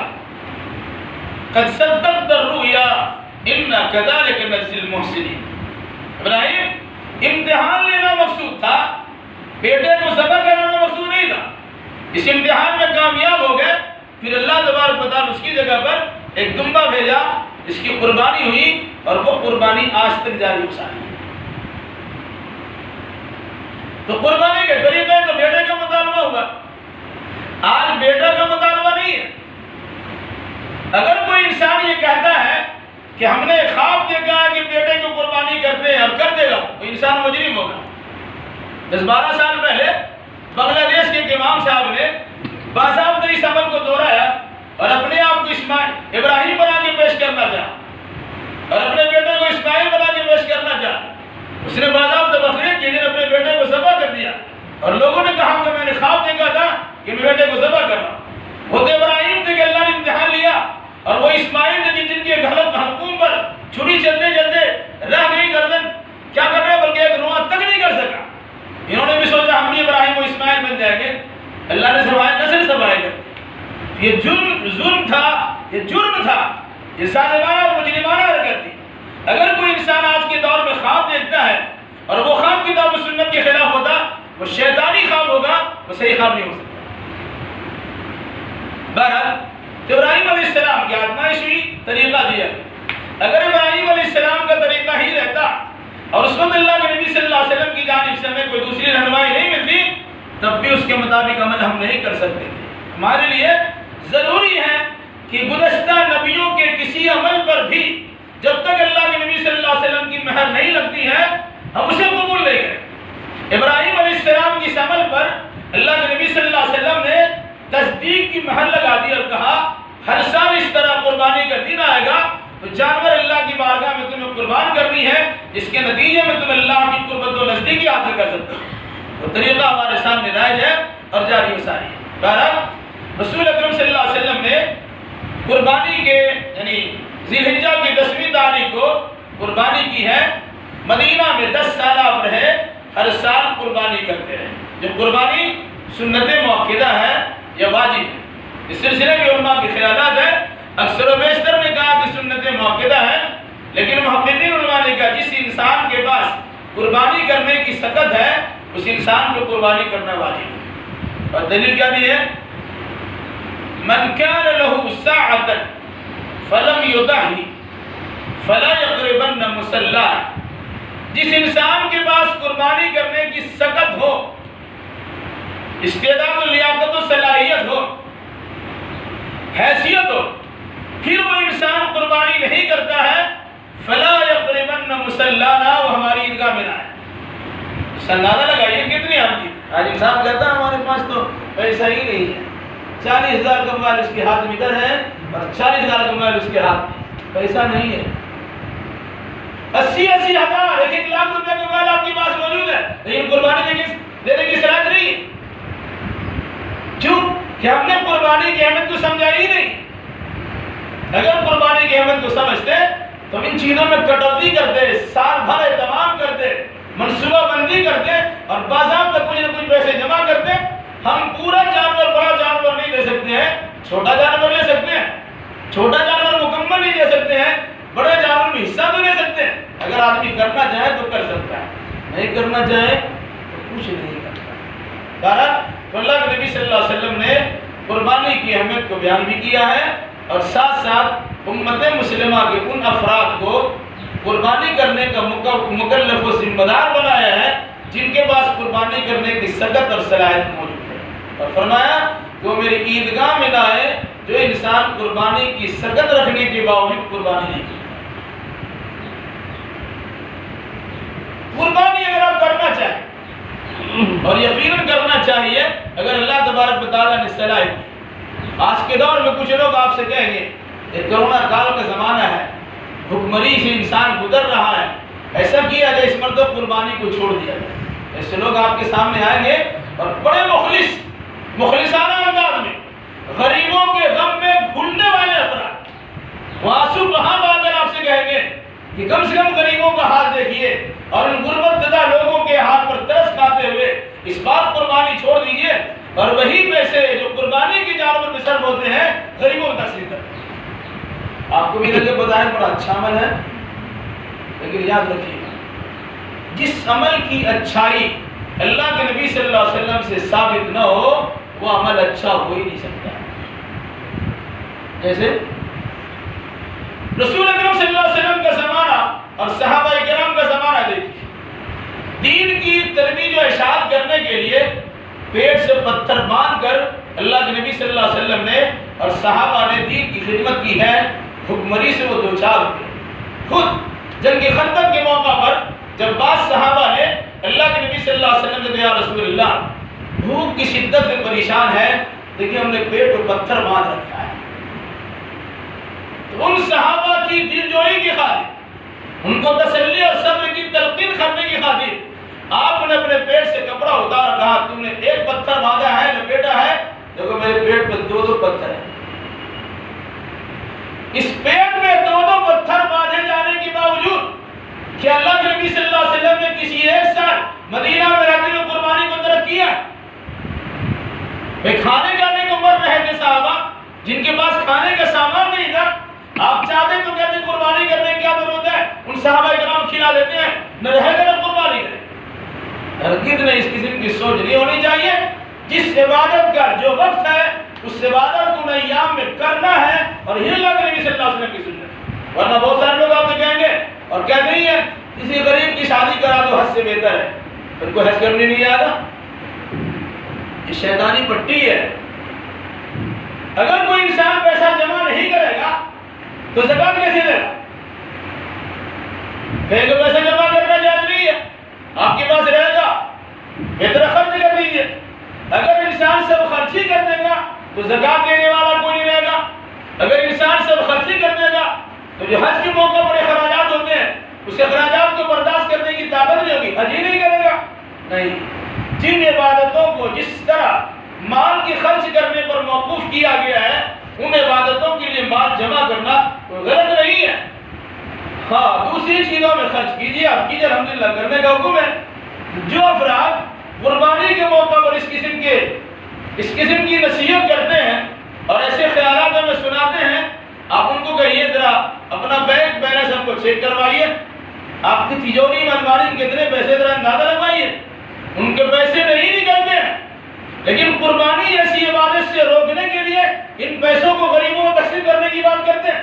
قد صدقت الرؤیا انا كذلك نجزي المحسنين. ابراہیم امتحان لینا مقصود تھا، بیٹے کو ذبح کرنا مقصود نہیں تھا. اس امتحان میں کامیاب ہو گئے. پھر اللہ تبارک و تعالیٰ اس کی جگہ پر ایک دمبا بھیجا اس کی قربانی ہوئی اور وہ قربانی آج تک جاری ہو ساری ہے۔ تو قربانی کے طریقے تو بیٹے کا مطالبہ ہوگا، آج بیٹا کا مطالبہ نہیں ہے۔ اگر کوئی انسان یہ کہتا ہے کہ ہم نے خواب دیکھا ہے کہ بیٹے کو قربانی کرتے ہیں اور کر دے گا، وہ انسان مجرم ہوگا۔ 10-12 سال پہلے بنگلہ دیش کے ایک امام صاحب نے باضابطہ اس عمل کو دہرایا اور اپنے آپ کو ابراہیم بنا کے پیش کرنا چاہا اور اپنے بیٹے کو اسماعیل بنا کے پیش کرنا چاہا۔ اس نے باضابطہ بقرعید کے دن اپنے بیٹے کو ذبح کر دیا اور لوگوں نے کہا کہ میں نے خواب دیکھا تھا کہ میں بیٹے کو ذبح کر رہا ہوں۔ وہ تو ابراہیم تھے کہ اللہ نے امتحان لیا، اور وہ اسماعیل نے جن کے غلط حلقوم پر چھری چلتے چلتے رہ گئی گردن، کیا کر رہے بلکہ ایک روواں تک نہیں کر سکا۔ انہوں نے بھی سوچا ہم بھی ابراہیم و اسماعیل بن جائیں گے، اللہ نے سوائے نسل سوائے کر۔ یہ ظلم تھا، یہ جرم تھا، یہ ظالمانہ اور مجرمانہ حرکت تھی۔ اگر کوئی انسان آج کے دور میں خواب دیکھتا ہے اور وہ خواب کتاب و سنت کے خلاف ہوتا، وہ شیطانی خواب ہوگا، وہ صحیح خواب نہیں ہو سکتا۔ بہرحال ابراہیم علیہ السلام کی آزمائش ہوئی، طریقہ دیا۔ اگر ابراہیم علیہ السلام کا طریقہ ہی رہتا اور اس وقت اللہ کے نبی صلی اللہ علیہ وسلم کی جانب سے ہمیں کوئی دوسری رہنمائی نہیں ملتی، تب بھی اس کے مطابق عمل ہم نہیں کر سکتے تھے۔ ہمارے لیے ضروری ہے کہ گزشتہ نبیوں کے کسی عمل پر بھی جب تک اللہ کے نبی صلی اللہ علیہ وسلم کی مہر نہیں لگتی ہے ہم اسے قبول نہیں کریں۔ ابراہیم علیہ السلام کی اس عمل پر اللہ کے نبی صلی اللہ علیہ وسلم نے تصدیق کی مہر لگا دی اور کہا ہر سال اس طرح قربانی کا دن آئے گا تو جانور اللہ کی بارگاہ میں تمہیں قربان کرنی ہے، جس کے نتیجے میں تم اللہ کی قربت و نزدیکی حاصل کر سکتے ہو۔ وہ طریقہ ہمارے سامنے رائج ہے اور جاری و ساری ہے۔ بہرحال رسول اکرم صلی اللہ علیہ وسلم نے قربانی کے یعنی ذی الحجہ کی 10ویں تاریخ کو قربانی کی ہے۔ مدینہ میں 10 سال آپ رہے، ہر سال قربانی کرتے رہے۔ جو قربانی سنت مؤکدہ ہے یا واجب ہے، اس سلسلے میں علماء کے خیالات ہیں۔ اکثر و بیشتر نے کہا کہ سنت مؤکدہ ہے، لیکن محققین علماء نے کہا جس انسان کے پاس قربانی کرنے کی سخت ہے اس انسان کو قربانی کرنا واجب ہے۔ اور دلیل کیا بھی ہے؟ من کان له ساعة فلم یضحی فلا یقربن مصلی، جس انسان کے پاس قربانی کرنے کی سخت ہو، استعداد و لیاقت و صلاحیت ہو، حیثیت ہو، پھر وہ انسان قربانی نہیں کرتا ہے، فلا یقربن مصلانا، وہ ہماری عیدگاہ میں نہ آئے۔ اندازہ لگائیے کتنی ہم کی آج انسان کہتا ہے ہمارے پاس تو پیسہ ہی نہیں ہے، 40,000 کا موبائل اس کے ہاتھ میں ادھر ہے اور 40,000 کا موبائل اس کے ہاتھ میں، پیسہ نہیں ہے۔ 80,000 1 لاکھ روپے کا موبائل آپ کے پاس موجود ہے، لیکن قربانی دینے کی صلاحیت نہیں ہے۔ کیوں کہ ہم نے قربانی کی اہمیت کو سمجھا ہی نہیں۔ اگر قربانی کی اہمیت کو سمجھتے تو ان چیزوں میں کٹوتی کرتے، سال بھر اہتمام کرتے، منصوبہ بندی کرتے اور باضابطہ کچھ نہ کچھ پیسے جمع کرتے۔ ہم پورا جانور بڑا جانور نہیں دے سکتے ہیں، چھوٹا جانور لے سکتے ہیں، چھوٹا جانور مکمل نہیں دے سکتے ہیں، بڑے جانور میں حصہ تو لے سکتے ہیں۔ اگر آدمی کرنا چاہے تو کر سکتا ہے، نہیں کرنا چاہے تو کچھ نہیں کرتا۔ بہرحال تو اللہ کے نبی صلی اللہ علیہ وسلم نے قربانی کی اہمیت کو بیان بھی کیا ہے اور ساتھ ساتھ امت مسلمہ کے ان افراد کو قربانی کرنے کا مکلف و ذمہ دار بنایا ہے جن کے پاس قربانی کرنے کی سخت اور صلاحیت موجود ہے، اور فرمایا کہ وہ میری عیدگاہ میں لائے جو انسان قربانی کی سخت رکھنے کے باوجود قربانی نہیں کرتا۔ قربانی اگر آپ کرنا چاہیں اور یقیناً کرنا چاہیے، اگر اللہ تبارک و تعالیٰ نے صلاحیت دی۔ آج کے دور میں کچھ لوگ آپ سے کہیں گے یہ کرونا کال کا زمانہ ہے، بھوکمری سے انسان گزر رہا ہے، ایسا کیا جائے اس مرتبہ قربانی کو چھوڑ دیا جائے۔ ایسے لوگ آپ کے سامنے آئیں گے اور بڑے مخلصانہ انداز میں غریبوں کے غم میں گھلنے والے افراد وہ آنسو بہا بہا کر آپ سے کہیں گے کہ کم سے کم غریبوں کا حال دیکھیے اور ان غربت زدہ لوگوں کے حال پر ترس کھاتے ہوئے اس بار قربانی چھوڑ دیجیے اور وہی پیسے جو قربانی کے جانور میں صرف ہوتے ہیں غریبوں کو تقسیم کریں۔ آپ کو بھی لگے بظاہر بڑا اچھا عمل ہے، لیکن یاد رکھیے جس عمل کی اچھائی اللہ کے نبی صلی اللہ علیہ وسلم سے ثابت نہ ہو وہ عمل اچھا ہو ہی نہیں سکتا۔ جیسے رسول اکرم صلی اللہ علیہ وسلم کا زمانہ اور صحابہ کرام کا زمانہ دیکھیے، دین کی ترویج و اشاعت کرنے کے لیے پیٹ سے پتھر باندھ کر اللہ کے نبی صلی اللہ علیہ وسلم نے اور صحابہ نے دین کی خدمت کی ہے۔ بھوکمری سے وہ دوچار ہوئے۔ خود جنگ خندق کے موقع پر جب بعض صحابہ نے اللہ کے نبی صلی اللہ علیہ وسلم نے کہا، یا رسول اللہ بھوک کی شدت سے پریشان ہے، دیکھیں ہم نے پیٹ پر پتھر باندھ رکھا ہے۔ تو ان صحابہ کی دل جوئی کی خاطر، ان کو تسلی اور صبر کی تلقین کرنے کی خاطر آپ نے اپنے پیٹ سے کپڑا اتارا، کہا تم نے ایک پتھر باندھا ہے، لپیٹا ہے، دیکھو میرے پیٹ پر دو پتھر ہیں۔ اس پیٹ میں دو پتھر باندھے جانے کے باوجود کہ اللہ کے نبی صلی اللہ علیہ وسلم نے کسی ایک سال مدینہ میں رہتے ہوئے قربانی کو ترک کیا۔ کھانے جانے کو مر رہے تھے صحابہ، جن کے پاس کھانے کا سامان نہیں تھا، آپ چاہتے تو کہتے قربانی کرنے کی کیا ضرورت ہے، ان صحابہ کرام کھلا دیتے ہیں، نہ رہے گا نہ قربانی کریں۔ ہرگز نہیں، اس قسم کی سوچ نہیں ہونی چاہیے۔ جس عبادت کا جو وقت ہے اس عبادت کو ایام میں کرنا ہے، اور یہ اللہ کے نبی صلی اللہ علیہ وسلم کی سنت۔ ورنہ بہت سارے لوگ آپ سے کہیں گے اور کہتے ہی ہیں کسی غریب کی شادی کرا دو، حج سے بہتر ہے، پھر کوئی حج کرنے نہیں آتا۔ یہ شیطانی پٹی ہے۔ اگر کوئی انسان پیسہ جمع نہیں کرے گا تو زکات کیسے دے گا؟ کہیں کہ پیسہ جمع کرنا جائز نہیں ہے، آپ کے پاس رہے گا، بہتر خرچ کر دیجیے۔ اگر انسان سب خرچی کر دے گا تو زکات دینے والا کوئی نہیں رہے گا۔ اگر انسان سب خرچی کر دے گا تو جو حج کے موقع پر اخراجات ہوتے ہیں اس اخراجات کو برداشت کرنے کی طاقت نہیں ہوگی، حج ہی نہیں کرے گا۔ نہیں، جن عبادتوں کو جس طرح مال کی خرچ کرنے پر موقوف کیا گیا ہے، ان عبادتوں کے لیے مال جمع کرنا کوئی غلط نہیں ہے۔ ہاں، دوسری چیزوں میں خرچ کیجیے، آپ کیجیے، الحمدللہ کرنے کا حکم ہے۔ جو افراد قربانی کے موقع پر اس قسم کی نصیحت کرتے ہیں اور ایسے خیالات ہمیں سناتے ہیں، آپ ان کو کہیے ذرا اپنا بینک بیلنس ہم کو چیک کروائیے، آپ کی تجوری میں الماری میں کتنے پیسے ذرا اندازہ لگوائیے۔ ان کے پیسے نہیں نکلتے ہیں، لیکن قربانی جیسی عبادت سے روکنے کے لیے ان پیسوں کو غریبوں کو تقسیم کرنے کی بات کرتے ہیں۔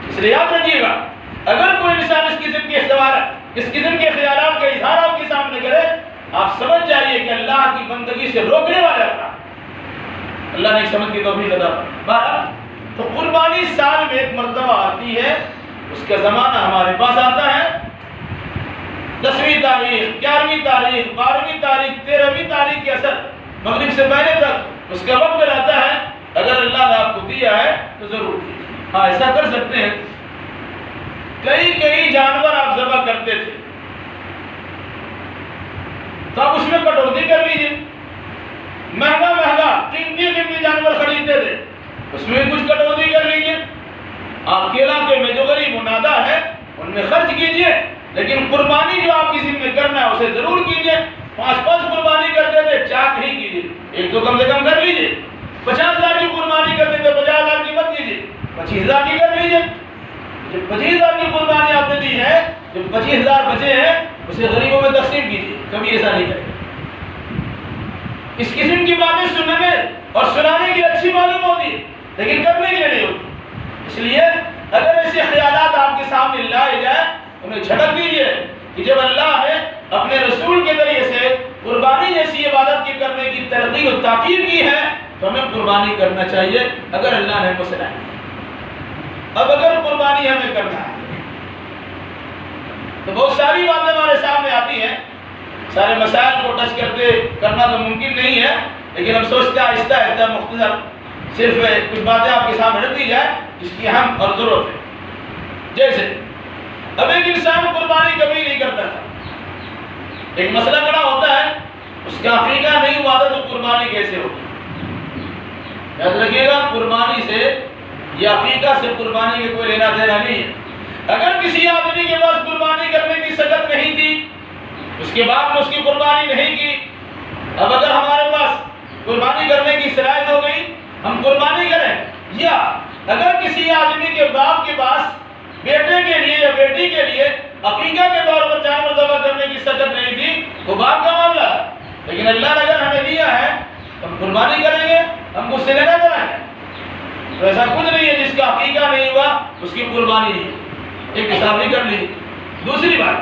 اس لیے یاد رکھیے گا، اگر کوئی انسان اس قسم کے خیالات کا اظہار آپ کے سامنے کرے، آپ سمجھ جائیے کہ اللہ کی بندگی سے روکنے والا ہے۔ اللہ نے ایک سمجھ کی توفیق عطا فرمائے۔ تو قربانی سال میں ایک مرتبہ آتی ہے، اس کا زمانہ ہمارے پاس آتا ہے 10ویں تاریخ، 11ویں تاریخ، 12ویں تاریخ، 13ویں تاریخ کے اثر مغرب سے پہلے تک اس کا وقت رہتا ہے۔ اگر اللہ نے آپ کو دیا ہے تو ضرور دیجیے۔ ہاں، ایسا کر سکتے ہیں، کئی جانور آپ ذبح کرتے تھے تو آپ اس میں کٹوتی کر لیجیے۔ مہنگا قیمتی جانور خریدتے تھے، اس میں کچھ کٹوتی کر لیجیے۔ آپ کے علاقے میں جو غریب و نادار ہے ان میں خرچ کیجیے، لیکن قربانی جو آپ کسی میں کرنا ہے اسے ضرور کیجیے۔ 5 قربانی کرتے تھے، 4 نہیں کیجیے، 1 تو کم سے کم کر لیجیے۔ 50,000 کی قربانی کرتے تھے، 50,000 کی مت کیجیے، 25,000 کی کر لیجیے۔ جو 25,000 کی قربانی آپ نے دی ہے، جو 25,000 بچے ہیں اسے غریبوں میں تقسیم کیجیے، کبھی ایسا نہیں کرے۔ اس قسم کی باتیں سننے اور سنانے کی اچھی معلوم ہوتی ہے، لیکن کرنے کے لیے نہیں ہوتی۔ اس لیے اگر ایسے خیالات آپ کے سامنے لائے جائے، انہیں جھٹک دیجیے کہ جب اللہ نے اپنے رسول کے ذریعے سے قربانی جیسی عبادت کی کرنے کی ترغیب و تاکید کی ہے تو ہمیں قربانی کرنا چاہیے، اگر اللہ نے ہم کو سنایا۔ اب اگر قربانی ہمیں کرنا ہے تو بہت ساری باتیں ہمارے سامنے آتی ہیں، سارے مسائل کو ٹچ کرنا تو ممکن نہیں ہے، لیکن ہم سوچتے ہیں آہستہ آہستہ مختصر صرف کچھ باتیں آپ کے سامنے رکھ دی جائے جس کی اہم اور ضرورت ہے۔ جیسے اب ایک انسان قربانی کبھی نہیں کرتا تھا، ایک مسئلہ کھڑا ہوتا ہے، اس کا عقیقہ نہیں ہوا تھا تو قربانی کیسے ہوگی؟ یاد رکھیے گا، قربانی سے یا عقیقہ سے قربانی کے کوئی لینا دینا نہیں ہے۔ اگر کسی آدمی کے پاس قربانی کرنے کی سکت نہیں تھی، اس کے بعد میں اس کی قربانی نہیں کی، اب اگر ہمارے پاس قربانی کرنے کی صلاحیت ہو گئی، ہم قربانی کریں۔ یا اگر کسی آدمی کے باپ کے پاس بیٹے کے لیے یا بیٹی کے لیے عقیقہ کے طور پر جانور ذبح کرنے کی سکت نہیں تھی، وہ باپ کا معاملہ ہے، لیکن اللہ نے اگر ہمیں دیا ہے ہم قربانی کریں گے، ہم کو اس سے لینا دینا ہے۔ تو ایسا کچھ نہیں ہے جس کا عقیقہ نہیں ہوا اس کی قربانی نہیں، ایک حساب نہیں کر لی۔ دوسری بات،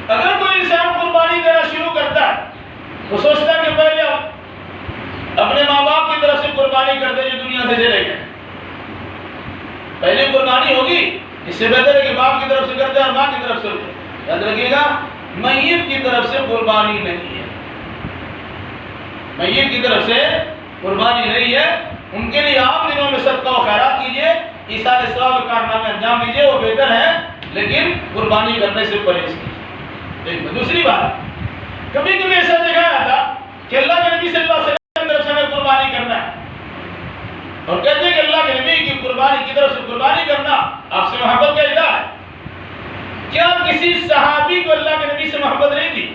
اگر کوئی انسان قربانی دینا شروع کرتا ہے وہ سوچتا ہے کہ پہلے اپنے ماں باپ کی طرف سے قربانی کر دے جو دنیا سے چلے گئے، پہلے قربانی ہوگی، اس سے بہتر ہے کہ باپ کی طرف سے کر دے اور ماں کی طرف سے۔ یاد رکھیے گا، میت کی طرف سے قربانی نہیں ہے، میت کی طرف سے قربانی نہیں ہے۔ ان کے لیے عام دنوں میں صدقہ و خیرات کیجیے، ایثار ثواب کارنامے انجام دیجیے، وہ بہتر ہے، لیکن قربانی کرنے سے پرہیز کیجیے۔ دوسری بات، کبھی کبھی ایسا دیکھا جاتا کہ اللہ کے نبی صلی اللہ علیہ وسلم کی طرف سے ہمیں قربانی کرنا ہے، اور کہتے ہیں کہ اللہ کے نبی کی قربانی کی طرف سے قربانی کرنا آپ سے محبت کا اظہار ہے۔ کیا کسی صحابی کو اللہ کے نبی سے محبت نہیں تھی؟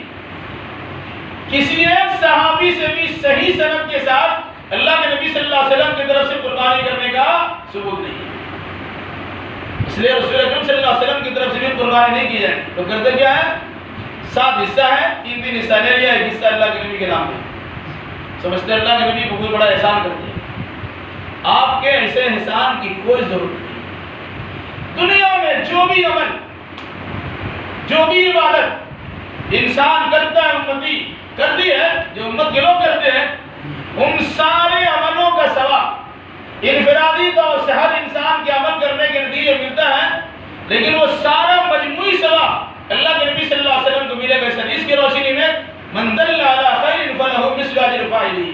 کسی ایک صحابی سے بھی صحیح سند کے ساتھ اللہ کے نبی صلی اللہ علیہ وسلم کی طرف سے قربانی کرنے کا ثبوت نہیں ہے، اس لیے رسول اکرم صلی اللہ علیہ وسلم کی طرف سے بھی قربانی نہیں کی جائے۔ تو کرتے کیا ہے؟ 7 حصہ ہے، 3 حصہ لے لیا، ایک حصہ اللہ کے نبی کے نام ہے، سمجھتے اللہ کے نبی کو کوئی بڑا احسان کر دیا۔ آپ کے ایسے احسان کی کوئی ضرورت نہیں۔ دنیا میں جو بھی عمل، جو بھی عبادت انسان کرتا ہے، امتی کرتی ہے، جو امت کے لوگ کرتے ہیں، ان سارے عملوں کا ثواب انفرادی طور سے ہر انسان کے عمل کرنے کے نتیجے ملتا ہے، لیکن وہ سارا مجموعی ثواب اللہ کے نبی صلی اللہ علیہ وسلم کو ملے گا۔ اس حدیث کی روشنی میں من دل علی خیر فلہ مثل اجر فاعلہ،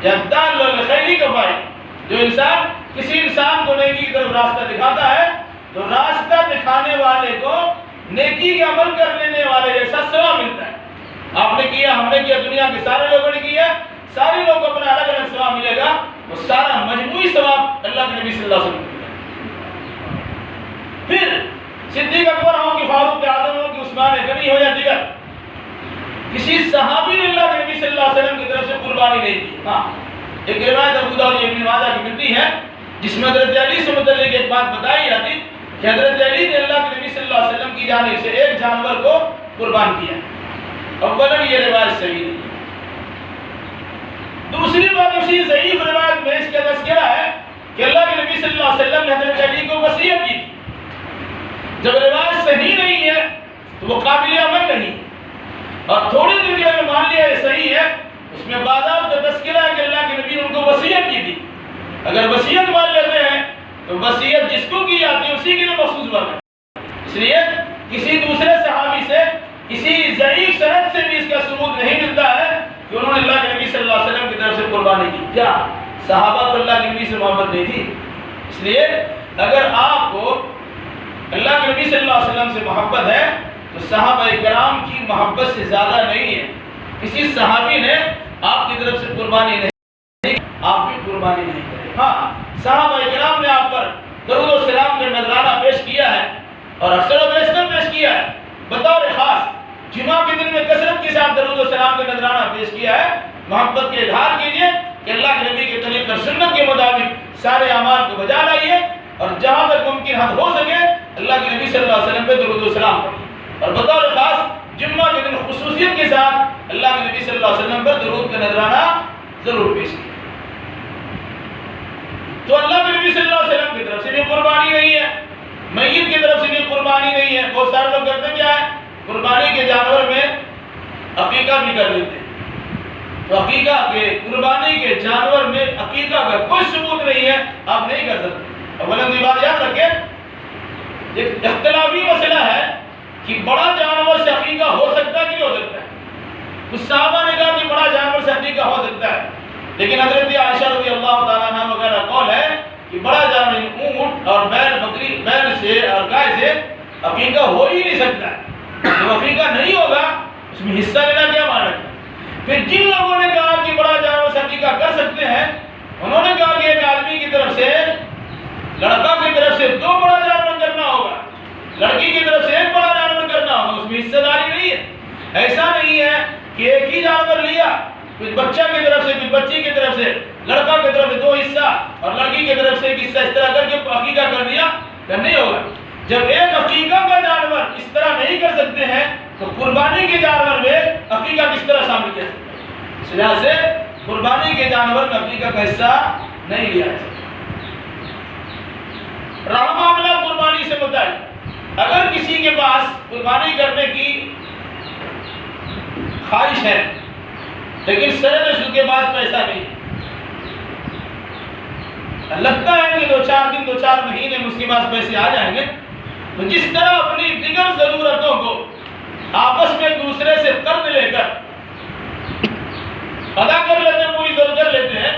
یا دال علی خیر کفاعل، جو انسان کسی انسان کو نیکی کی طرف راستہ دکھاتا ہے تو راستہ دکھانے والے کو نیکی کے عمل کر لینے والے جیسا ثواب ملتا ہے۔ آپ نے کیا، ہم نے کیا، دنیا کے سارے لوگوں نے کیا، سارے لوگ کو اپنا الگ الگ ثواب ملے گا، وہ سارا مجموعی ثواب اللہ کے نبی صلی اللہ علیہ وسلم کو ملے گا۔ پھر صدیق اکبر ہو کہ فاروق اعظم ہو کہ عثمان غنی ہو یا دیگر، کسی صحابی نے اللہ کے نبی صلی اللہ علیہ وسلم کی طرف سے قربانی نہیں کی۔ ہاں، ایک روایت ابو داؤد ابن ماجہ کی ملتی ہے جس میں حضرت علی سے متعلق ایک بات بتائی جاتی کہ حضرت علی نے اللہ کے نبی صلی اللہ علیہ وسلم کی جانب سے ایک جانور کو قربان کیا۔ اولاً یہ روایت صحیح نہیں ہے۔ دوسری بات، اسی ضعیف روایت میں اس کا تذکرہ ہے کہ اللہ کے نبی صلی اللہ علیہ وسلم نے حضرت علی کو وصیت کی تھی۔ جب روایت صحیح نہیں ہے تو وہ قابل عمل نہیں، اور تھوڑی دیر کے لیے مان لیا یہ صحیح ہے، اس میں باضابطہ تذکرہ ہے کہ اللہ کے نبی نے ان کو وصیت کی تھی۔ اگر وصیت مان لیتے ہیں تو وصیت جس کو کی جاتی ہے اسی کے لیے مخصوص بات ہے۔ اس لیے کسی دوسرے صحابی سے، کسی ضعیف سند سے بھی اس کا ثبوت نہیں ملتا ہے کہ انہوں نے اللہ کے نبی صلی اللہ علیہ وسلم کی طرف سے قربانی کی۔ کیا صحابہ کو اللہ کے نبی سے محبت نہیں تھی؟ اس لیے اگر آپ کو اللہ کے نبی صلی اللہ علیہ وسلم سے محبت ہے تو صحابہ کرام کی محبت سے زیادہ نہیں ہے۔ کسی صحابی نے آپ کی طرف سے قربانی نہیں، آپ بھی قربانی نہیں کرے۔ ہاں، صحابہ کرام نے آپ پر درود و سلام کا نذرانہ پیش کیا ہے اور اکثر و بیشتر پیش کیا ہے، بطور خاص جمعہ کے دن میں کثرت کے ساتھ درود و سلام کا نذرانہ پیش کیا ہے، محبت کے اظہار کیجیے کہ اللہ کے نبی کے طریق اور سنت کے مطابق سارے اعمال کو بجا لائیے، اور جہاں تک ممکن حد ہو سکے اللہ کے نبی صلی اللہ علیہ وسلم پہ درود و سلام پڑھیے، اور بطور خاص جمعہ کے دن خصوصیت کے ساتھ اللہ کے نبی صلی اللہ علیہ وسلم پر درود کا نذرانہ ضرور پیش کیجیے۔ تو اللہ کے نبی صلی اللہ علیہ وسلم کی طرف سے بھی قربانی نہیں ہے، میت کی طرف سے بھی قربانی نہیں ہے۔ بہت سارے لوگ کرتے کیا ہے، قربانی کے جانور میں عقیقہ بھی کر لیتے ہیں، تو عقیقہ کے قربانی کے جانور میں عقیقہ کا کوئی ثبوت نہیں ہے، آپ نہیں کر سکتے۔ اولا یہ بات یاد رکھیں، ایک اختلافی مسئلہ ہے کہ بڑا جانور سے عقیقہ ہو سکتا ہے کہ نہیں ہو سکتا ہے۔ کچھ صحابہ نے کہا کہ بڑا جانور سے عقیقہ ہو سکتا ہے، لیکن حضرت عائشہ رضی اللہ تعالیٰ عنہ وغیرہ قول ہے کہ بڑا جانور اونٹ اور بیل، بکری، بیل سے اور گائے سے عقیقہ ہو ہی نہیں سکتا ہے۔ جو عقیقہ نہیں ہوگا اس میں حصہ لینا کیا معنی ہے؟ پھر جن لوگوں نے کہا کہ بڑا جانور سے عقیقہ کر سکتے ہیں، انہوں نے کہا کہ ایک آدمی کی طرف سے، لڑکا کی طرف سے 2 بڑا جانور کرنا ہوگا، لڑکی کی طرف سے 1 بڑا جانور کرنا ہوگا، اس میں حصہ داری نہیں ہے۔ ایسا نہیں ہے کہ ایک ہی جانور لیا، کچھ بچہ کی طرف سے، کچھ بچی کی طرف سے، لڑکا کی طرف سے 2 حصہ اور لڑکی کی طرف سے 1 حصہ، اس طرح کر کے عقیقہ کر دیا، نہیں ہوگا۔ جب ایک عقیقہ کا جانور اس طرح نہیں کر سکتے ہیں تو قربانی کے جانور میں عقیقہ کس طرح شامل کیا سکتے ہیں؟ اس لحاظ سے قربانی کے جانور میں عقیقہ کا حصہ نہیں لیا جا سکتا۔ رہا معاملہ قربانی سے متعلق، اگر کسی کے پاس قربانی کرنے کی خواہش ہے لیکن سرد اس کے پاس پیسہ نہیں، لگتا ہے کہ 2-4 دن 2-4 مہینے میں اس کے پاس پیسے آ جائیں گے، تو جس طرح اپنی دیگر ضرورتوں کو آپس میں دوسرے سے قرض لے کر ادا کر لیتے ہیں، پوری ضرورت کر لیتے ہیں،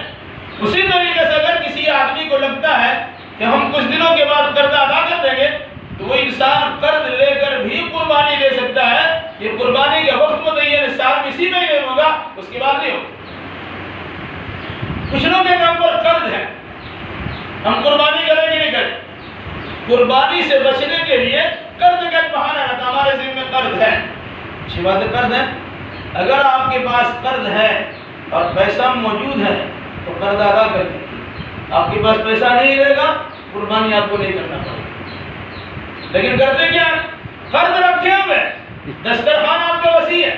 اسی طریقے سے اگر کسی آدمی کو لگتا ہے کہ ہم کچھ دنوں کے بعد قرض ادا کر دیں گے، تو وہ انسان قرض لے کر بھی قربانی لے سکتا ہے۔ یہ قربانی کے وقت متعین ہے، سال میں اسی مہینے میں ہوگا، اس کے بعد نہیں ہوگا۔ کچھ لوگوں کے نام پر قرض ہے، ہم قربانی کریں گے نہیں کریں، قربانی سے بچنے کے لیے قرض کا ایک بہانہ ہے، ہمارے ذمہ میں قرض ہے، اچھی بات ہے، قرض ہے۔ اگر آپ کے پاس قرض ہے اور پیسہ موجود ہے تو قرض ادا کر دیں، آپ کے پاس پیسہ نہیں رہے گا قربانی آپ کو نہیں کرنا پڑے گا۔ لیکن کرتے کیا، قرض رکھے ہوئے، دسترخوان آپ کا وسیع ہے،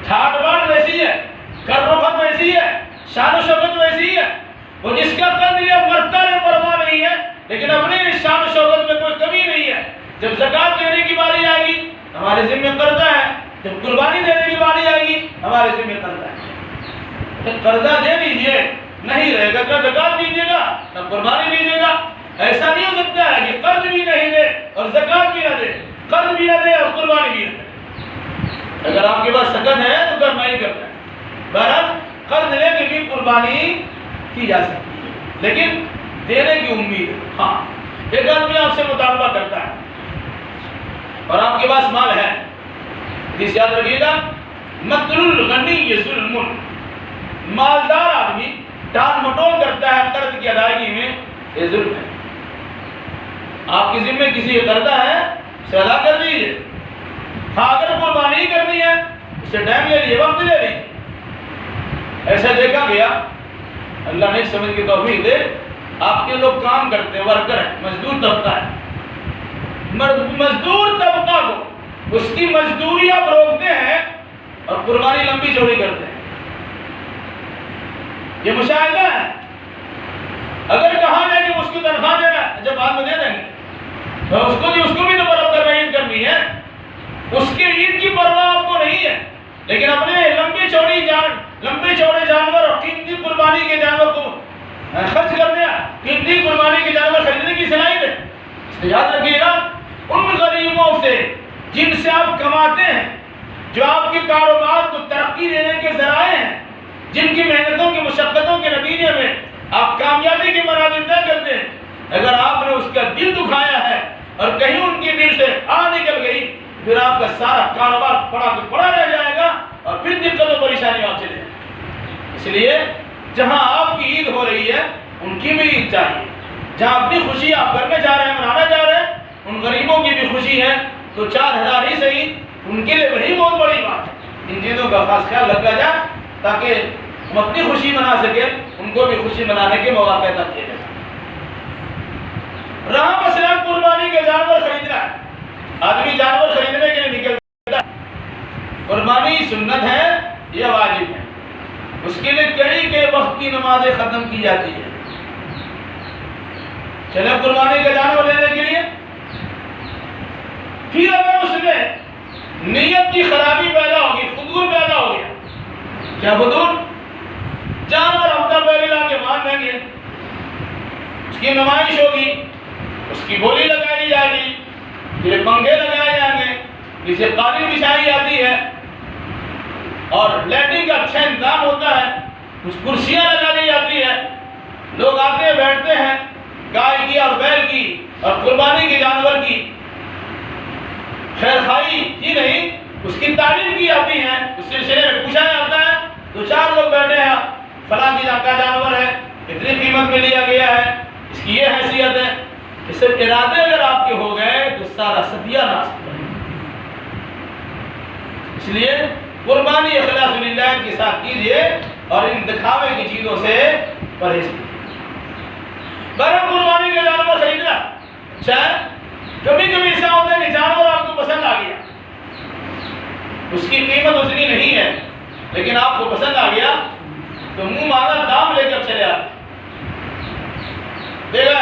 ٹھاٹ باٹ ویسی ہے، کر رخت ویسی ہے، شان و شوکت ویسی ہے، وہ جس کا قرض لیا مرتا ہے پرواہ نہیں ہے، لیکن اپنے شان و شوکت میں کوئی کمی نہیں ہے۔ جب زکات دینے کی باری آئے گی ہمارے ذمہ قرضہ ہے، جب قربانی دینے کی باری آئے گی ہمارے ذمہ قرضہ ہے۔ قرضہ دے دیجئے، نہیں رہے گا تو زکات دیجیے گا، تب قربانی دیجیے گا۔ ایسا نہیں ہو سکتا ہے کہ قرض بھی نہیں دے اور زکات بھی نہ دے، قرض بھی نہ دے اور قربانی بھی نہ دے۔ اگر آپ کے پاس سکت ہے تو کرنا ہی کرنا ہے۔ بہرحال قرض لے کے بھی قربانی کی جا سکتی ہے، لیکن دینے کی امید ہے۔ ہاں، ایک آدمی آپ سے مطالبہ کرتا ہے اور آپ کے پاس مال ہے، حدیث یاد رکھیے گا، مطل الغنی ظلم، مالدار آدمی ٹال مٹول کرتا ہے قرض کی ادائیگی میں، یہ ظلم ہے۔ آپ کی ذمہ کسی کا قرضہ ہے اسے ادا کر دیجیے۔ ہاں، اگر قربانی کرنی ہے اسے ٹائم لے لیجیے، وقت لے لیجیے۔ ایسا دیکھا گیا، اللہ نے سمجھ کی توفیق دے، آپ کے لوگ کام کرتے ہیں، ورکر ہیں، مزدور طبقہ ہے، مزدور طبقہ کو اس کی مزدوری آپ روکتے ہیں اور قربانی لمبی چوڑی کرتے ہیں۔ یہ مشاہدہ ہے۔ اگر کہا جائے کہ اس کو تنخواہ دینا ہے، جب بعد میں دے دیں گے تو اس کو بھی تو برابر کرنا، عید کرنی ہے، اس کے عید کی پرواہ آپ کو نہیں ہے، لیکن اپنے لمبے چوڑے جانور اور قیمتی قربانی کے جانور کو خرچ کرنے، قیمتی قربانی کے جانور خریدنے کی صلاحیت ہے۔ یاد رکھیے گا، ان غریبوں سے جن سے آپ کماتے ہیں، جو آپ کے کاروبار کو ترقی دینے کے ذرائع ہیں، جن کی محنتوں کی مشقتوں کے نتیجے میں آپ کامیابی کے منازل طے کرتے ہیں، اگر آپ نے اس کا دل دکھایا ہے اور کہیں ان کے دل سے نکل گئی، پھر آپ کا سارا کاروبار پڑا رہ جائے گا اور پھر دقت و پریشانی آپ چلے۔ اس لیے جہاں آپ کی عید ہو رہی ہے ان کی بھی عید چاہیے، جہاں اپنی خوشی آپ کرنے جا رہے ہیں، منانا جا رہے ہیں، ان غریبوں کی بھی خوشی ہے، تو 4000 ہی صحیح، ان کے لیے وہی بہت بڑی بات ہے۔ ان چیزوں کا خاص خیال رکھا جائے تاکہ ہم اپنی خوشی منا سکیں، ان کو بھی خوشی منانے کے مواقع پیدا کیے جائیں۔ رہا مسئلہ قربانی کے جانور خریدنا ہے، آدمی جانور خریدنے کے لیے نکلتا ہے، قربانی سنت ہے یا واجب ہے، اس کے لیے کئی وقت کی نمازیں ختم کی جاتی ہے۔ چلے قربانی کا جانور لینے کے لیے، پھر اگر اس میں نیت کی خرابی پیدا ہوگی، فضول پیدا ہو گیا، کیا فضول؟ جانور ہفتہ پہلے لا کے مان دیں گے، اس کی نمائش ہوگی، اس کی بولی لگائی جائے گی، پھر پنکھے لگائے جائیں گے، جسے قالین بچھائی جاتی ہے اور لیٹنگ کا اچھا انتظام ہوتا ہے، کچھ کرسیاں لگا دی جاتی ہے، لوگ آتے ہیں بیٹھتے ہیں، گائے کی اور بیل کی اور قربانی کے جانور کی خیر خواہی ہی نہیں، اس کی تعریف کی جاتی ہے، اس سلسلے میں پوچھا جاتا ہے، 2-4 لوگ بیٹھے ہیں، فلاں کی کا جانور ہے، اتنی قیمت میں لیا گیا ہے، اس کی یہ حیثیت ہے، اس سے ارادے اگر آپ کے ہو گئے تو سارا ستیہ ناس ہو جائے۔ اس لیے قربانی اخلاص للہ کے ساتھ کیجئے اور ان دکھاوے کی چیزوں سے پرہیز کیجئے۔ برہم قربانی کے جانور خریدنا اچھا ہے، کبھی ایسا ہوتا ہے کہ جانور آپ کو پسند آ گیا، اس کی قیمت اتنی نہیں ہے لیکن آپ کو پسند آ گیا تو منہ مانگا دام لے کر چلے آتے، دیکھا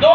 2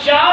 4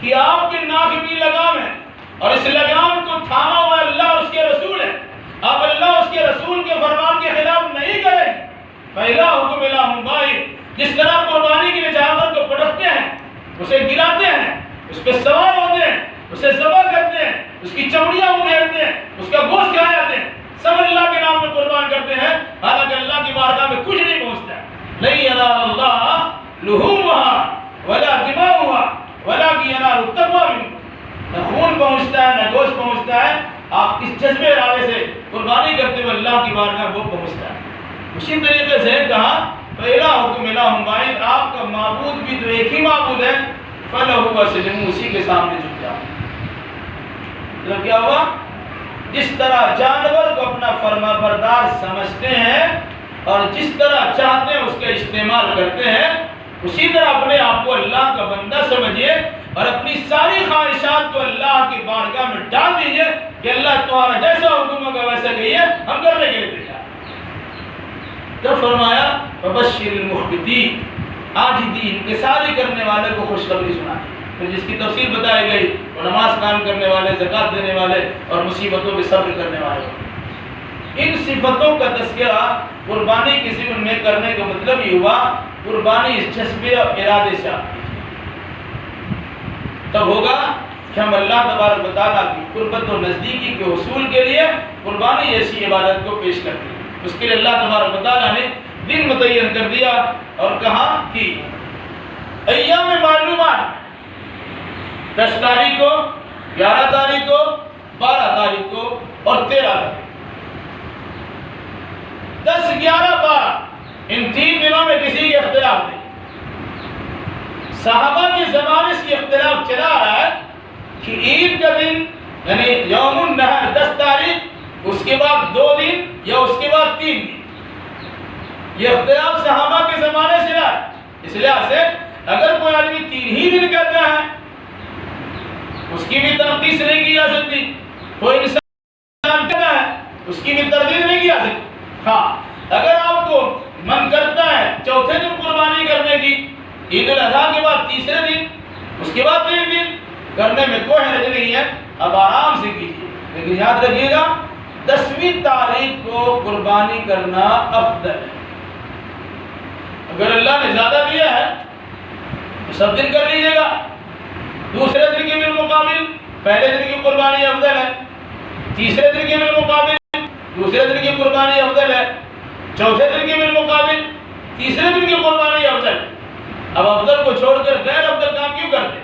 کہ آپ کے ناک بھی لگام ہے اور اس لگام کو تھاما ہوا اللہ اور اس کے رسول ہے. آپ اللہ اور اس کے رسول کے فرمان کے خلاف نہیں کریں. فَإِلَٰهُكُمْ إِلَٰهٌ وَاحِدٌ. جس طرح قربانی کے لیے جانور کو پٹکتے ہیں, اسے گراتے ہیں, اس پہ سوار ہوتے ہیں, اسے ذبح کرتے ہیں, اس کی چمڑیاں ادھیڑتے ہیں, اس کا گوشت کھائے جاتے ہیں, سب اللہ کے نام میں قربان کرتے ہیں, حالانکہ اللہ کی بارگاہ میں کچھ نہیں پہنچتا ہے. لَن يَنَالَ اللَّهَ لُحُومُهَا وَلَا دِمَاؤُهَا وَلَٰكِنْ يَنَالُهُ التَّقْوَىٰ مِنكُمْ. نہ خون پہنچتا ہے, نہ گوشت پہنچتا ہے, آپ اس جذبے ارادے سے قربانی کرتے ہوئے اللہ کی بارگاہ وہ پہنچتا ہے. اسی طریقے سے کہا فَإِلَٰهُكُمْ إِلَٰهٌ وَاحِدٌ. آپ کا معبود بھی تو ایک ہی معبود ہے. فَلَهُ وَأَسْلِمُوا. اسی کے سامنے جھک جاؤ. مطلب کیا ہوا؟ جس طرح جانور کو اپنا فرما بردار سمجھتے ہیں اور جس طرح چاہتے ہیں اس کا استعمال کرتے ہیں, اسی طرح اپنے آپ کو اللہ کا بندہ سمجھیے اور اپنی ساری خواہشات کو اللہ کی بارگاہ میں ڈال دیجئے کہ اللہ تمہارا جیسا حکم ہوگا ویسا کہیے, ہم کرنے کے لیے تیار. تو فرمایا فبشر المخبتین. عاجزی انکساری کرنے والے کو خوشخبری سنائیں. پھر جس کی تفصیل بتائی گئی وہ نماز قائم کرنے والے, زکات دینے والے اور مصیبتوں پہ صبر کرنے والے. ان صفتوں کا تذکرہ قربانی کی ضمن میں کرنے کا مطلب یہ ہوا قربانی اس جذبے اور ارادے سے آتی ہے. تب ہوگا کہ ہم اللہ تبارک و تعالیٰ کی قربت و نزدیکی کے حصول کے لیے قربانی جیسی عبادت کو پیش کرتے ہیں. اس کے لیے اللہ تبارک و تعالیٰ نے دن متعین کر دیا اور کہا کہ ایام معلومات 10 تاریخ کو, 11 تاریخ کو, 12 تاریخ کو اور 13 تاریخ. 10, 11, 12 ان 3 دنوں میں کسی کے اختلاف نہیں. صحابہ کے زمانے سے اختلاف چلا رہا ہے کہ عید کا دن یعنی یوم النحر 10 تاریخ, اس کے بعد 2 دن یا اس کے بعد 3 دن. یہ اختلاف صحابہ کے زمانے سے رہا ہے. اس لحاظ سے اگر کوئی آدمی 3 ہی دن کرتا ہے اس کی بھی تنقید نہیں کی جا سکتی. کوئی انسان کرتا ہے اس کی بھی تردید نہیں کی جا سکتی. ہاں اگر آپ کو من کرتا ہے چوتھے دن قربانی کرنے کی, عید الاضحیٰ کے بعد تیسرے دن, اس کے بعد 3 دن کرنے میں کوئی حرج نہیں ہے, اب آرام سے کیجیے. لیکن یاد رکھیے گا 10ویں تاریخ کو قربانی کرنا افضل ہے. اگر اللہ نے زیادہ دیا ہے تو سب دن کر لیجیے گا. دوسرے دن کے بالمقابل پہلے دن کی قربانی افضل ہے, تیسرے دن کے بالمقابل دوسرے دن کی قربانی افضل ہے, چوتھے دن کے بالمقابل تیسرے دن کی قربانی افضل ہے. اب افضل کو چھوڑ کر غیر افضل کام کیوں کرتے؟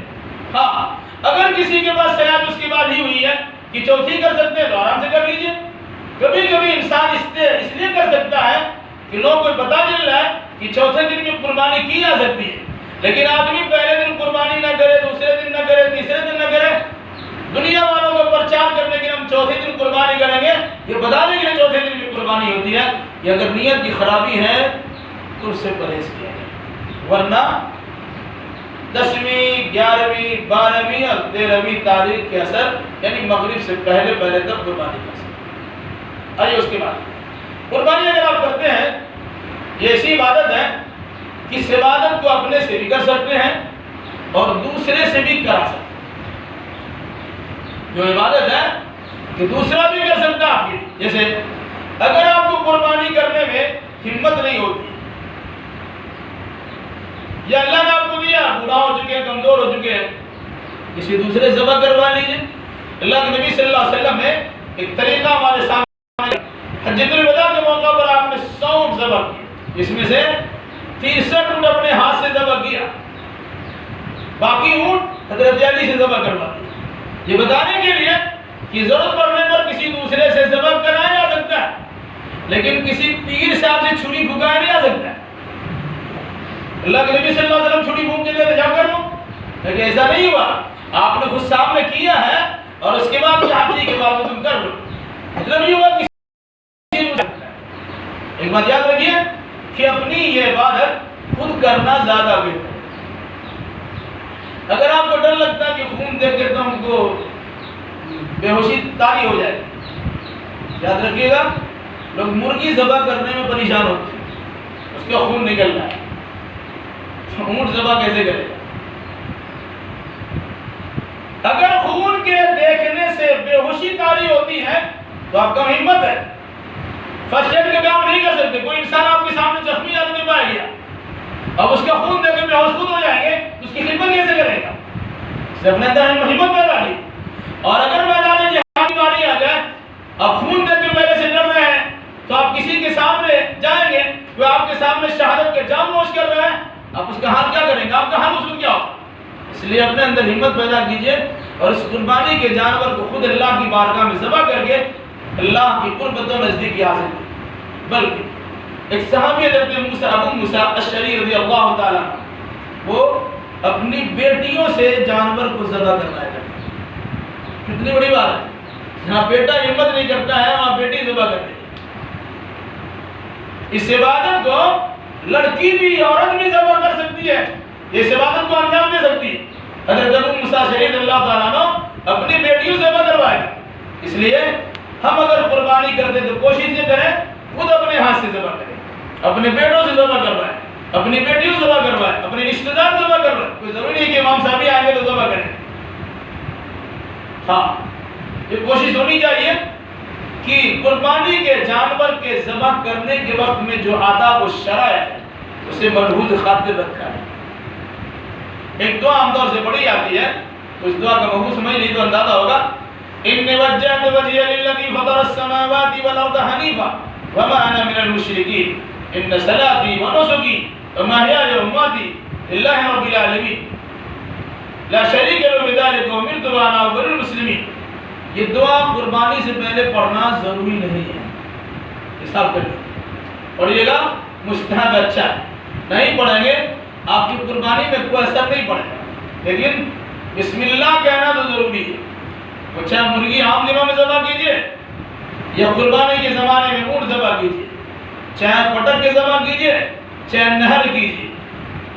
ہاں اگر کسی کے پاس صلاحیت اس کے بعد ہی ہوئی ہے کہ چوتھی کر سکتے ہیں تو آرام سے کر لیجیے. کبھی کبھی انسان اس لیے کر سکتا ہے کہ لوگ کو پتہ چل رہا ہے کہ چوتھے دن میں قربانی کی جا سکتی ہے, لیکن آدمی پہلے دن قربانی نہ کرے, دوسرے دن نہ کرے, تیسرے دن نہ کرے, دنیا والوں کو پرچار کرنے کے لیے ہم چوتھے دن قربانی کریں گے, یہ بتانے کے لیے چوتھے دن کی قربانی ہوتی ہے. یہ اگر نیت کی خرابی ہے تو اس سے پرہیز کیا جائے, ورنہ 10ویں 11ویں 12ویں اور 13ویں تاریخ کے اثر یعنی مغرب سے پہلے تک قربانی کر سکتے. آئیے اس کے بعد قربانی اگر آپ کرتے ہیں یہ ایسی عبادت ہے کہ اس عبادت کو اپنے سے بھی کر سکتے ہیں اور دوسرے سے بھی کرا سکتے ہیں. جو عبادت ہے کہ دوسرا بھی کر سکتا ہے آپ کی. جیسے اگر آپ کو قربانی کرنے میں ہمت نہیں ہوتی یا اللہ نے آپ کو دیا بوڑھا ہو چکے ہیں, کمزور ہو چکے ہیں, کسی دوسرے سے ذبح کروا لیجیے. اللہ کے نبی صلی اللہ علیہ وسلم نے ایک طریقہ ہمارے سامنے حجۃ الوداع کے موقع پر آپ نے 100 اونٹ ذبح کیے, جس میں سے 63 اونٹ اپنے ہاتھ سے ذبح کیا, باقی اونٹ حضرت علی سے ذبح کروا دیا. یہ بتانے کے لیے کہ ضرورت پڑنے پر کسی دوسرے سے ذبح کرایا جا سکتا ہے, لیکن کسی پیر صاحب سے چھری پھکایا نہیں جا سکتا ہے. اللہ کے نبی صلی اللہ علیہ وسلم چھری پھونک کے دیتے جا کر لو, لیکن ایسا نہیں ہوا. آپ نے خود سامنے کیا ہے اور اس کے بعد چاہتی کے بعد تم کر لو. مطلب یہ ہوا کہ ایک بات یاد رکھیے کہ اپنی یہ عبادت خود کرنا زیادہ بہتر ہے. اگر آپ کو ڈر لگتا ہے کہ خون دیکھ کے تو ہم کو بے ہوشی طاری ہو جائے, یاد رکھیے گا لوگ مرغی ذبح کرنے میں پریشان ہوتے ہیں, اس کا خون نکل رہا ہے, اونٹ ذبح کیسے کرے گا؟ اگر خون کے دیکھنے سے بے ہوشی طاری ہوتی ہے تو آپ کا ہمت ہے، فرسٹ ایڈ کے کام نہیں کر سکتے. کوئی انسان آپ کے سامنے زخمی آدمی پایا گیا، اب اس کا خون دیکھ کے بے ہوش خود ہو جائیں گے، اس کی خدمت کیسے کرے گا؟ اس نے اپنے اندر ہمت پیدا کی. اور اگر میدان جہاد کی باری آ جائے، اب خون دیکھ کے پہلے سے ڈر رہے ہیں، تو آپ کسی کے سامنے جائیں گے، وہ آپ کے سامنے شہادت کے جام نوش کر رہے ہیں، آپ اس کا حال کیا کریں گے؟ آپ کا حال اس کو کیا ہوگا؟ اس لیے اپنے اندر ہمت پیدا کیجئے اور اس قربانی کے جانور کو خود اللہ کی بارگاہ میں ذبح کر کے اللہ کی قربت و نزدیکی حاصل کی. بلکہ ایک صحابی حضرت ابو موسیٰ اشعری رضی اللہ تعالیٰ وہ اپنی بیٹیوں سے جانور کو ذبح کرنا ہے. کتنی بڑی بات ہے، جہاں بیٹا ہمت نہیں کرتا ہے وہاں بیٹی ذبح کرتی ہے. اس عبادت کو لڑکی بھی عورت بھی ذبح کر سکتی ہے، اس عبادت کو انجام دے سکتی ہے. حضرت ابو موسیٰ شہید اللہ تعالیٰ نے اپنی بیٹیوں سے ذبح کروائے. اس لیے ہم اگر قربانی کرتے تو کوشش یہ کریں خود اپنے ہاتھ سے ذبح کریں، اپنے بیٹوں سے ذبح کروائیں، اپنی بیٹیوں سے ذبح کروائیں، اپنے رشتہ دار ذبح کروائیں. کوئی ضروری نہیں کہ امام صاحب ہی آئیں گے تو ذبح کریں. ہاں، یہ کوشش ہونی چاہیے کہ قربانی کے جانور کے ذبح کرنے کے وقت میں جو آداب و شرائع ہے اسے ملحوظ خاطر رکھا ہے. ایک دعا عام طور سے پڑھی جاتی ہے، اس دعا کا مفہوم سمجھ نہیں تو اندازہ ہوگا. انی وجہت وجہی للذی فطر السماوات والارض حنیفا وما انا من المشرکین ان صلاتی ونسکی ومحیای ومماتی للہ رب العالمین لا شریک له بذلک وامرت وانا اول المسلمین. یہ دعا قربانی سے پہلے پڑھنا ضروری نہیں ہے، حساب کر لیں. پڑھیے گا، مستحب اچھا ہے. نہیں پڑھیں گے آپ کی قربانی میں کوئی اثر نہیں پڑے گا، لیکن بسم اللہ کہنا تو ضروری ہے. وہ چاہے مرغی عام دنوں میں ذبح کیجئے یا قربانی کے زمانے میں اونٹ ذبح کیجئے، چاہے پٹک کے ذبح کیجئے چاہے نہر کیجئے،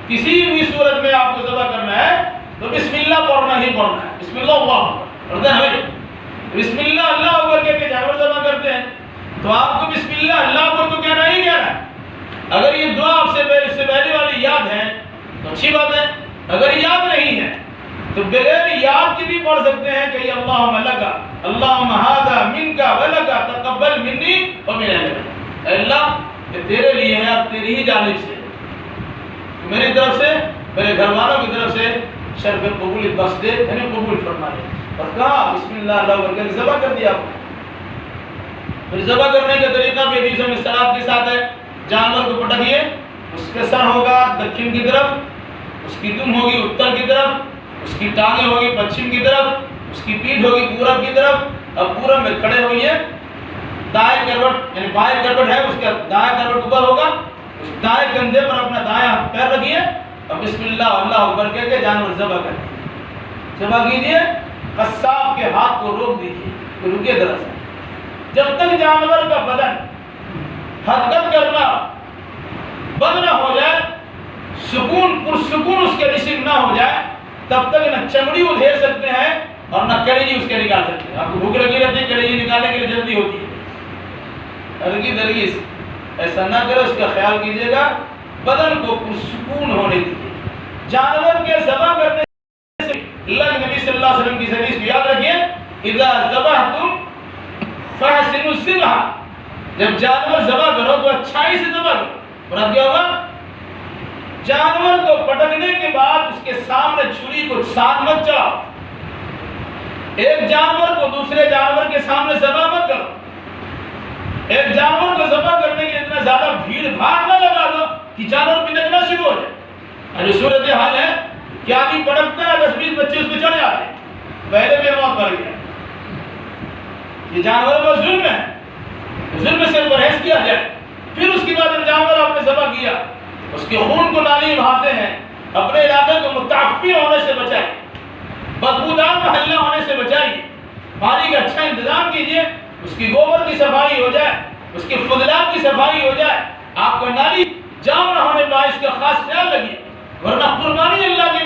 کسی بھی صورت میں آپ کو ذبح کرنا ہے تو بسم اللہ پڑھنا ہی پڑھنا ہے. بسم اللہ اللہ پڑھتے ہیں، بسم اللہ اللہ اکبر کہہ کے جانور ذبح کرتے ہیں تو آپ کو بسم اللہ اللہ اکبر تو کہنا ہی کہنا ہے. اگر یہ دعا آپ سے پہلے والی یاد ہے تو اچھی بات ہے، اگر یاد نہیں ہے تو بغیر یاد کے بھی پڑھ سکتے ہیں کہ اللہم لکا اللہم ھذا منکا ولکا تقبل منی ومن اہلک. اللہ یہ تیرے لیے ہے اور تیری ہی جانب سے، میری طرف سے میرے گھر والوں کی طرف سے شرف قبول بخش دے، یعنی قبول فرما دے. اور کہا بسم اللہ اللہ اکبر کر کے ذبح کر دیا. پھر ذبح کرنے کا طریقہ بھی حدیثوں میں صلاۃ کے ساتھ ہے. جانور کو پٹکیے، اس کے سر ہوگا دکن کی طرف، اس کی دم ہوگی اتر کی طرف، اس کی ٹانگیں ہوگی پچھم کی طرف، اس کی پیٹھ ہوگی پورب کی طرف. اب پورب میں کھڑے ہوئیے، دائیں کروٹ یعنی بائیں کروٹ ہے اس کا دائیں کروٹ اوپر ہوگا، اس دائیں کندھے پر اپنا دائیں پیر رکھیے اور بسم اللہ اللہ اکبر کہہ کے جانور ذبح کریں. ذبح کیجیے، قصاب کے ہاتھ کو روک دیجیے، رکیے دراصل جب تک جانور کا بدن حرکت کرنا بند نہ ہو جائے، سکون پرسکون اس کے جسم نہ ہو جائے، تب تک نہ چمڑی ادھیر سکتے ہیں اور نہ کلیجی اس کے نکال سکتے ہیں. آپ کو بھوک لگی رہتی ہے، کلیجی نکالنے کے لیے جلدی ہوتی ہے. ہرگز ایسا نہ کرے، اس کا خیال کیجیے گا. بدن کو پرسکون ہونے دیجیے. جانور کے ذبح کرنے سے اللہ کے نبی صلی اللہ علیہ وسلم کی حدیث کو یاد رکھیے، اذا ذبحتم فاحسنوا الذبح. جب جانور ذبح کرو تو اچھائی سے ذبح کرو. اور اب کیا ہوگا؟ جانور کو پٹکنے کے بعد اس کے سامنے چھری کو ساتھ مت چلاؤ. ایک جانور کو دوسرے جانور کے سامنے ذبح مت کرو. ایک جانور کو ذبح کرنے کے اتنا زیادہ بھیڑ بھاڑ نہ لگا دو کہ جانور پٹکنا شروع ہو جائے. جو صورت حال ہے کہ آدمی پٹکتا ہے 10-20 بچے اس پہ چڑھ جاتے ہیں، پہلے میں موت مر گیا. یہ جانور کا ظلم ہے، ظلم سے پرہیز کیا جائے. پھر اس کے بعد جب جانور آپ نے ذبح کیا، اس کے خون کو نالی بہاتے ہیں، اپنے علاقے کو متعفی ہونے سے بچائیں، بدبودار محلہ ہونے سے بچائیے. پانی کا اچھا انتظام کیجیے، اس کی گوبر کی صفائی ہو جائے، اس کے فضلات کی صفائی ہو جائے. آپ کو نالی جام نہ ہونے پائے اس کا خاص خیال رکھیے، ورنہ قربانی اللہ کی